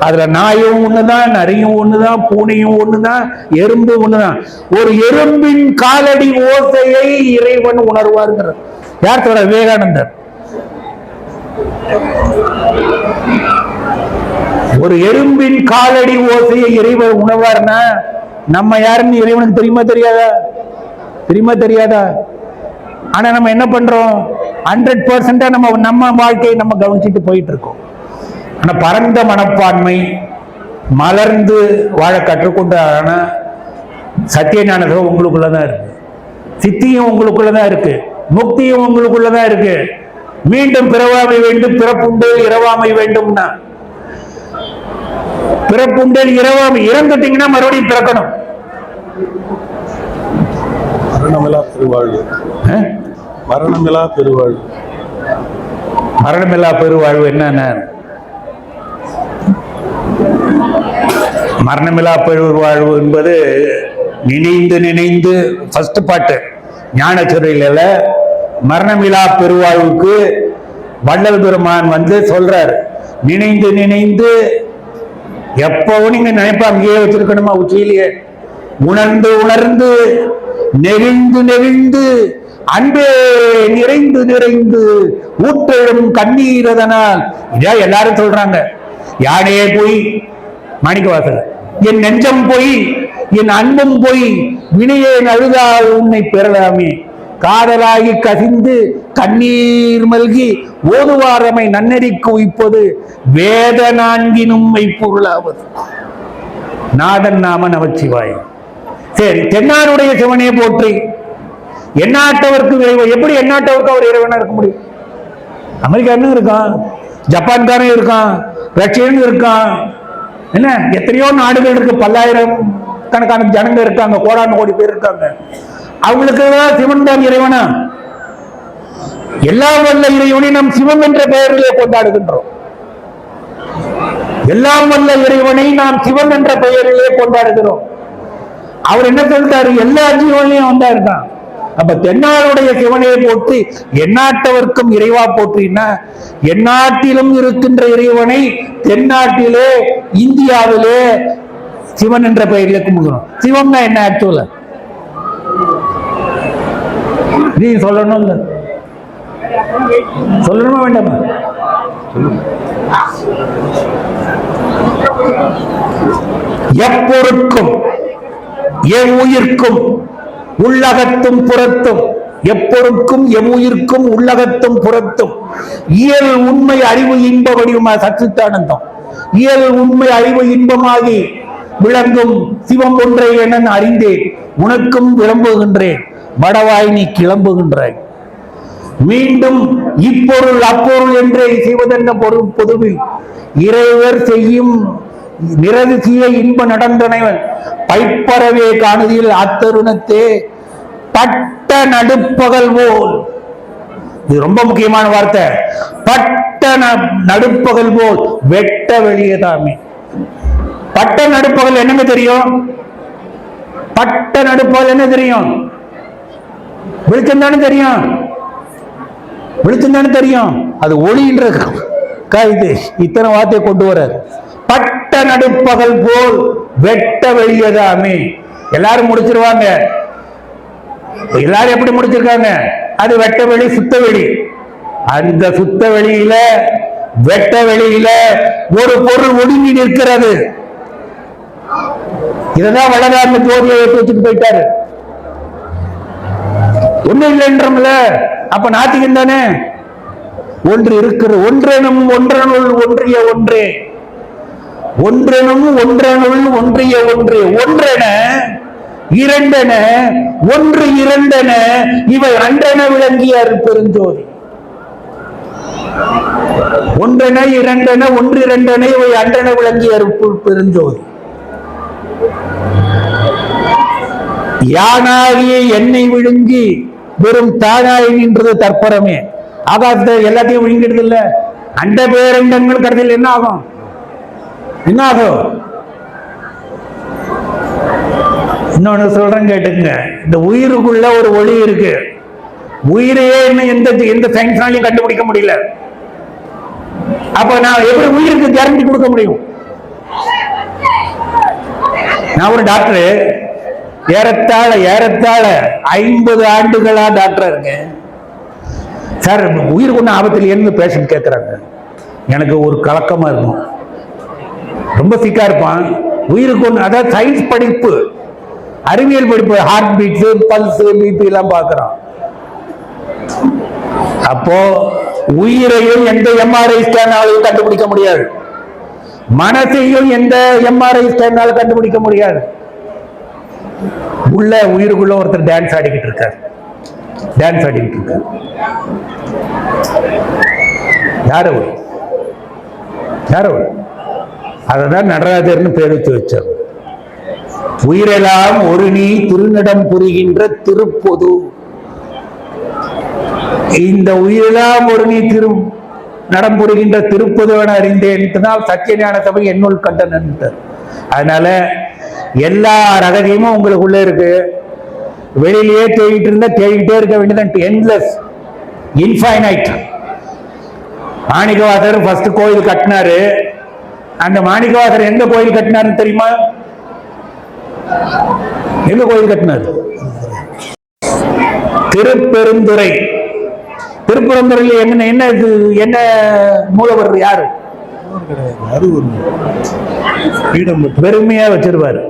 அதுல நாயும் ஒண்ணுதான், நரியும் ஒண்ணுதான், பூனையும் ஒண்ணுதான், எறும்பு ஒண்ணுதான். ஒரு எறும்பின் காலடி ஓசையை இறைவன் உணர்வார்கிறார். யார் சொல்ற? விவேகானந்தர். ஒரு எறும்பின் காலடி ஓசையை இறைவன் உணர்வார்னா நம்ம யாருன்னு இறைவனுக்கு தெரியுமா தெரியாதா? தெரியுமா தெரியாதா? ஆனா நம்ம என்ன பண்றோம்? 100% நம்ம வாழ்க்கையை நம்ம கவனிச்சுட்டு போயிட்டு இருக்கோம். ஆனா பரந்த மனப்பான்மை மலர்ந்து வாழ கற்றுக்கொண்டான சத்தியஞானத்துவம் உங்களுக்குள்ளதான் இருக்கு, சித்தியும் உங்களுக்குள்ளதான் இருக்கு, முக்தியும் உங்களுக்குள்ளதான் இருக்கு. மீண்டும் பிறவாமை வேண்டும், பிறப்புண்டேல் இரவாமை வேண்டும்னா பிறப்புண்டேல் இரவாமை, இறந்துட்டீங்கன்னா மறுபடியும் பிறக்கணும். மரணமில்லா பெருவாழ்வு. மரணமில்லா பெருவாழ்வு. மரணமில்லா பெருவாழ்வு என்னென்ன? மரணமில்லா பெருவாழ்வு என்பது நினைந்து நினைந்து ஃபர்ஸ்ட் பாட்டு ஞானச்சுரையில மரணமில்லா பெருவாழ்வுக்கு வள்ளல் பெருமான் சொல்றாரு. நினைந்து நினைந்து எப்பவும் நீங்க நினைப்பா அங்கேயே வச்சிருக்கணுமா? உச்சியிலேயே உணர்ந்து உணர்ந்து நெகிழ்ந்து நெகிழ்ந்து அன்பே நிறைந்து நிறைந்து ஊற்றெழும் கண்ணீரதனால். இதான் எல்லாரும் சொல்றாங்க. யானையே போய் மாணிக்கவாசகர், என் நெஞ்சம் போய் என் அன்பும் போய் வினையேன் அழுதால் உன்னை பெறலாமே, காதலாகி கசிந்து கண்ணீர் மல்கி ஓதுவாரமை நன்னெறிக்கு உய்ப்பது வேத நான்கினும் மெய்ப்பொருளாவது நாதன் நாம நமச்சிவாய். சரி, தென்னாருடைய சிவனே போற்றி. எந்நாட்டவருக்கு இறைவன். எப்படி எந்நாட்டவருக்கு அவர் இறைவனா இருக்க முடியும்? அமெரிக்காரனும் இருக்கான், ஜப்பான்காரன் இருக்கான், ரஷ்யன் இருக்கான், என்ன எத்தனையோ நாடுகள் இருக்கு, பல்லாயிரம் கணக்கான ஜனங்க இருக்காங்க, கோடான கோடி பேர் இருக்காங்க. அவங்களுக்கு சிவன் தான் இறைவனா? எல்லாம் வல்ல இறைவனை நாம் சிவம் என்ற பெயரிலே கொண்டாடுகின்றோம். எல்லாம் வல்ல இறைவனை நாம் சிவன் என்ற பெயரிலே கொண்டாடுகிறோம். அவர் என்ன சொல்றாரு? எல்லா ஜீவனையும் வந்தா இருக்கான். அப்ப தென்னாளுடைய சிவனையை போற்றி எந்நாட்டவர்க்கும் இறைவா போற்றினா, எந்நாட்டிலும் இருக்கின்ற இறைவனை தென்னாட்டிலே இந்தியாவிலே சிவன் என்ற பெயரிலே கும்பிடுகிறோம். சிவம்னா என்ன ஆக்சுவலா? நீ சொல்லணும், சொல்லணுமா வேண்டாமா? எப்பொருட்கும் எவ்வுயிர்க்கும் உள்ளகத்தும் புறத்தும், எப்பொருட்கும் எவ்வுயிர்க்கும் உள்ளகத்தும் புறத்தும் இயல் உண்மை அறிவு இன்ப வடிவமாக சச்சித்தானந்தம். இயல் உண்மை அறிவு இன்பமாகி விளங்கும் சிவம் ஒன்றை என அறிந்தேன், உனக்கும் விளம்புகின்றேன், வடவாய் நீ கிளம்புகின்றாய். மீண்டும் இப்பொருள் அப்பொருள் என்றே சிவதென்ன பொருள் பொதுவில் இறைவர் செய்யும் நிரதிசிய இன்ப நடந்தனைவன் பைப்பறவே காணுதில் அத்தருணத்தே பட்ட நடுப்பகல் போல். இது ரொம்ப முக்கியமான வார்த்தை. பட்ட நடுப்பகல் போல் வெட்ட வெளியதாமே. பட்ட நடுப்பகல் என்னங்க தெரியும்? பட்ட நடுப்பகல் என்ன தெரியும்? வெளிச்சம் தானே தெரியும். வெளிச்சம் தானே தெரியும். அது ஒளின்ற இது இத்தனை வார்த்தையை கொண்டு வர. பட்ட நடுப்பகல் போல் வெட்ட வெளியதாமே. எல்லாரும் முடிச்சிருவாங்க. எல்லாரும் எப்படி முடிச்சிருக்காங்க? அது வெட்ட வெளி, சுத்த வெளி. அந்த சுத்த வெளியில வெட்ட வெளியில ஒரு பொருள் ஒடுங்கி நிற்கிறது. இததான் வளராம ஜோதியை எடுத்து வச்சுட்டு போயிட்டாரு. ஒண்ணு இல்லைன்றோம்ல, அப்ப நாத்திகம் தானே. ஒன்று இருக்கிறது. ஒன்றெனும் ஒன்றனுள் ஒன்றிய ஒன்றே, ஒன்றெனும் ஒன்றனுள் ஒன்றிய ஒன்றே. ஒன்றென இரண்டென ஒன்று இரண்டென இவை அன்றென விளங்கிய பெருஞ்சோதி. ஒன்றென இரண்டென ஒன்று இரண்டென இவை அன்றென விளங்கிய பெருஞ்சோதி. யானாகிய எண்ணெய் விழுங்கி வெறும் தானாகி நின்றது தற்பரமே. ஆகாசத்தை எல்லாத்தையும் விழுங்கிடுது இல்ல, அந்த பேரண்டங்கள் கடைசியில் என்ன ஆகும்? என்ன ஆகும்? இன்னொன்னு சொல்றேன் கேட்டுங்க. இந்த உயிருக்குள்ள ஒரு ஒளி இருக்கு. உயிரையே இன்னும் எந்த சயின்ஸ்னாலையும் கண்டுபிடிக்க முடியல. அப்ப நான் எப்படி உயிருக்கு கேரண்டி கொடுக்க முடியும்? நான் ஒரு டாக்டர், ஏறத்தாழ 50 ஆண்டுகளா டாக்டரா இருக்கேன். சார், உயிருக்கு ஒன்றும் ஆபத்தில் இருந்து பேஷண்ட் கேட்கறாங்க. எனக்கு ஒரு கலக்கமா இருக்கும். ரொம்ப சிக்கா இருப்பான். உயிருக்கு ஒன்று, அதாவது சயின்ஸ் படிப்பு, அறிவியல் படிப்பு, ஹார்ட் பீட்ஸ், பல்ஸ், பிபி எல்லாம் பார்க்கிறோம். அப்போ உயிரையும் எந்த எம்ஆர்ஐ ஸ்கேனாலையும் கண்டுபிடிக்க முடியாது. மனசையும் எந்த எம்ஆர்ஐ ஸ்கேனால கண்டுபிடிக்க முடியாது. உள்ள உயிருக்குள்ள ஒருத்தர் டான்ஸ் ஆடிக்கிட்டு இருக்காரு. யாரு? அததான் நடராஜர்னு பேர் வச்சார். உயிரெல்லாம் ஒரு நீ திருநடம் புரிகின்ற திருப்பொது. இந்த உயிரெல்லாம் ஒரு நீ நடம் புரிகின்ற திருப்பொதுவன அறிந்தேன் சத்திய ஞான சபை என்னுள் கண்டனன். அதனால எல்லா ரகசியமும் உங்களுக்குள்ள இருக்கு. வெளியிலேயே தேடிக்கிட்டே இருக்க வேண்டியதான். Endless, infinite. மாணிக்கவாசர் ஃபர்ஸ்ட் கோயில் கட்டினாரு. அந்த மாணிக்கவாசர் எந்த கோயில் கட்டினாருன்னு தெரியுமா? எங்க கோயில் கட்டினாரு? திருப்பெருந்துறை. திருப்பெருந்துறையில் என்ன மூலவர் யாரு? பெருமையா வச்சிருவாரு.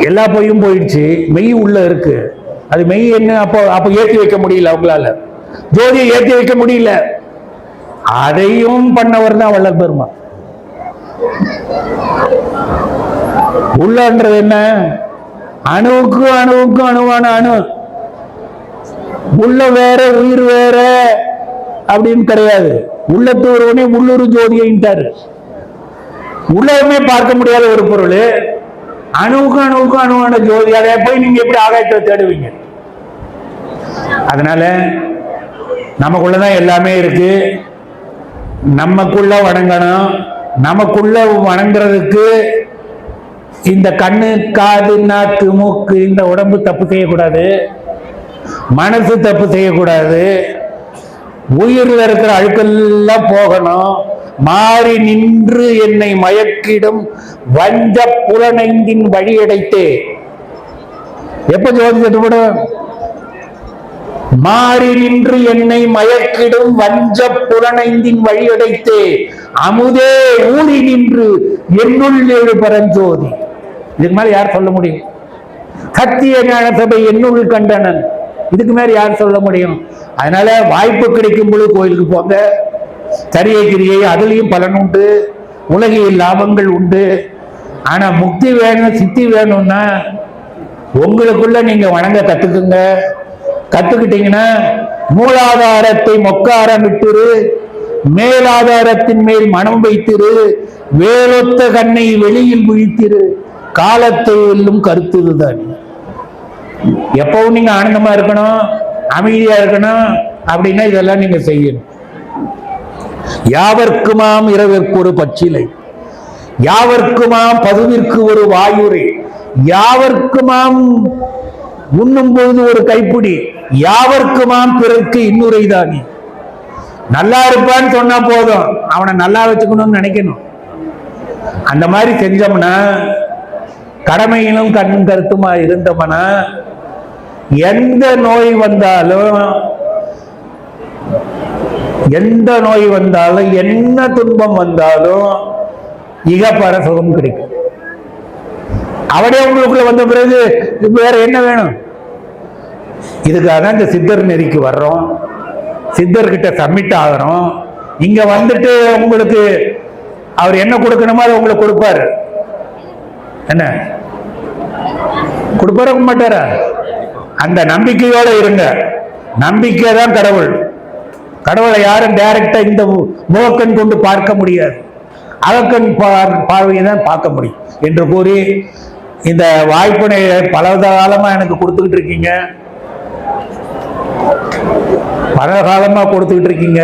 எல்லா பொய்யும் போயிடுச்சு, மெய் உள்ள இருக்கு. அது மெய் என்ன? அப்போ ஏற்றி வைக்க முடியல, அவங்களால ஜோதியை ஏற்றி வைக்க முடியல. அதையும் பண்ணவர் தான் வள்ளல் பெருமா. உள்ளன்றது என்ன? அணுவுக்கு அணுவான அணு. உள்ள வேற உயிர் வேற அப்படின்னு கிடையாது. உள்ளத்து ஒருவனே உள்ளூர் ஜோதியின்ட்டாரு. உள்ளமே பார்க்க முடியாத ஒரு பொருள், அணுவுக்கு அணுவான ஜோதி. அதை போய் நீங்க எப்படி ஆகாயத்தை தேடுவீங்க? அதனால நமக்குள்ளதான் எல்லாமே இருக்கு. நமக்குள்ள வணங்கணும். நமக்குள்ள வணங்குறதுக்கு இந்த கண்ணு, காது, நாக்கு, மூக்கு, இந்த உடம்பு தப்பு செய்யக்கூடாது. மனசு தப்பு செய்யக்கூடாது. உயிரில் இருக்கிற அழுக்கெல்லாம் போகணும். மாறி நின்று என்னை மயக்கிடும் வஞ்ச புலனைந்தின் வழியடைத்தே. எப்ப ஜோதி தட்டுப்படும்? மாறி நின்று என்னை மயக்கிடும் வஞ்ச புலனைந்தின் வழியடைத்தே அமுதே ஊறி நின்று என்னுள் எழு பரஞ்சோதி. இதுக்கு மேல யார் சொல்ல முடியும்? சத்திய ஞான சபை என்னுள் கண்டனன். இதுக்கு மேல யார் சொல்ல முடியும்? அதனால வாய்ப்பு கிடைக்கும் பொழுது கோயிலுக்கு போங்க. சரியை கிரியை, அதுலயும் பலன் உண்டு, உலகில் லாபங்கள் உண்டு. ஆனா முக்தி வேணும், சித்தி வேணும்னா உங்களுக்குள்ள நீங்க வணங்க கத்துக்குங்க. கத்துக்கிட்டீங்கன்னா மூலாதாரத்தை மொக்காரமிட்டிரு, மேலாதாரத்தின் மேல் மனம் வைத்திரு, வேலொத்த கண்ணை வெளியில் விழித்திரு, காலத்தை வெல்லும் கருத்துதான். எப்பவும் நீங்க ஆனந்தமா இருக்கணும், அமைதியா இருக்கணும். அப்படின்னா இதெல்லாம் நீங்க செய்யணும். யாவர்க்குமாம் இரவிற்கு ஒரு பச்சிலை, யாவர்க்குமாம் பதுவிற்கு ஒரு வாயுரை, யாவர்க்குமாம் உண்ணும் பொழுது ஒரு கைப்பிடி, யாவர்க்குமாம் பிறருக்கு இன்னுரை தானி. நல்லா இருப்பான்னு சொன்னா போதும், அவனை நல்லா வச்சுக்கணும்னு நினைக்கணும். அந்த மாதிரி செஞ்சோம்னா, கடமையிலும் கண்ணும் கருத்துமா இருந்தோம்னா, எந்த நோய் வந்தாலும் என்ன துன்பம் வந்தாலும் இகப்பர சுகம் கிடைக்கும். அவனே உங்களுக்குள்ள வந்த பிறகு வேற என்ன வேணும்? இதுக்காக தான் இந்த சித்தர் நெறிக்கு வர்றோம், சித்தர்கிட்ட சப்மிட் ஆகிறோம். இங்க வந்துட்டு உங்களுக்கு அவர் என்ன கொடுக்கணுமோ அதை உங்களுக்கு கொடுப்பாரு. என்ன கொடுப்பார மாட்டாரா? அந்த நம்பிக்கையோட இருங்க. நம்பிக்கை தான் கடவுள். கடவுளை யாரும் டைரக்டா இந்த முகக்கண் கொண்டு பார்க்க முடியாது, அகக்கண் பார்வையை தான் பார்க்க முடியும் என்று கூறி இந்த வாய்ப்பினை பல காலமா எனக்கு கொடுத்துக்கிட்டு இருக்கீங்க. பல காலமா கொடுத்துக்கிட்டு இருக்கீங்க.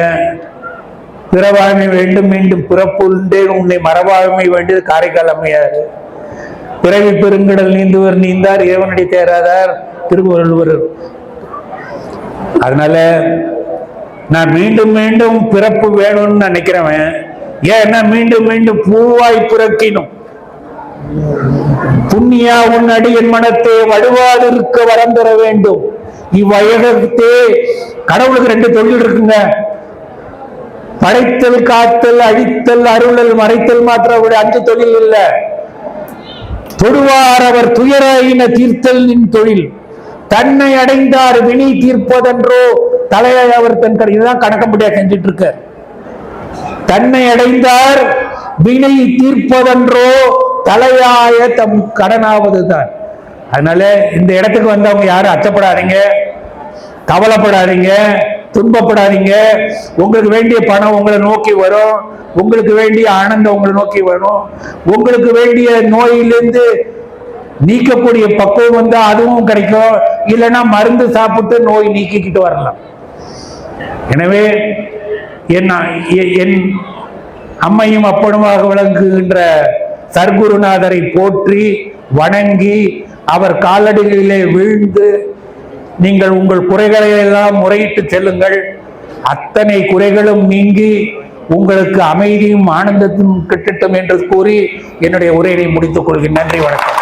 பிறவாழ்மை வேண்டும், மீண்டும் பிறப்பு உண்டே உன்னை மரபாழ்மை வேண்டியது காரைக்கால் அம்மையார். பிறவி பெருங்கடல் நீந்துவர் நீந்தார், இறைவனடி தேராதார் திருவள்ளுவர். அதனால நான் மீண்டும் மீண்டும் பிறப்பு வேணும்னு நினைக்கிறவன், ஏன்னா மீண்டும் மீண்டும் பூவாய் பிறக்கினும் புண்ணியா உன் அடியின் மனத்தை வடுவாதிருக்க வரம் பெற வேண்டும். இவ்வையகத்தே கடவுளுக்கு 2 தொழில் இருக்குங்க. படைத்தல், காத்தல், அழித்தல், அருளல், மறைத்தல் மாத்திரம் 5 தொழில் இல்ல. தொடுவார் அவர் துயராயின தீர்த்தல் நின் தொழில். தன்னை அடைந்தார் வினை தீர்ப்பதென்றோ தலையாய் அவர் தன் கடை. இதுதான் கணக்கம்படியா செஞ்சுட்டு இருக்க. தன்னை அடைந்தார் வினை தீர்ப்பதென்றோ தலையாய தம் கடனாவதுதான். அதனால இந்த இடத்துக்கு வந்தவங்க யாரும் அச்சப்படாதீங்க, கவலைப்படாதீங்க, துன்பப்படாதீங்க. உங்களுக்கு வேண்டிய பணம் உங்களை நோக்கி வரும், உங்களுக்கு வேண்டிய ஆனந்தம் உங்களை நோக்கி வரும், உங்களுக்கு வேண்டிய நோயிலிருந்து நீக்கக்கூடிய பக்குவம் வந்து அதுவும் கிடைக்கும். இல்லைன்னா மருந்து சாப்பிட்டு நோய் நீக்கிக்கிட்டு வரலாம். எனவே என் அம்மையும் அப்பனுமாக விளங்குகின்ற சர்க்குருநாதரை போற்றி வணங்கி அவர் காலடிகளிலே வீழ்ந்து நீங்கள் உங்கள் குறைகளை எல்லாம் முறையிட்டு செல்லுங்கள். அத்தனை குறைகளும் நீங்கி உங்களுக்கு அமைதியும் ஆனந்தத்தும் கிட்டட்டும் என்று கூறி என்னுடைய உரையை முடித்துக் கொள்கிறேன். நன்றி, வணக்கம்.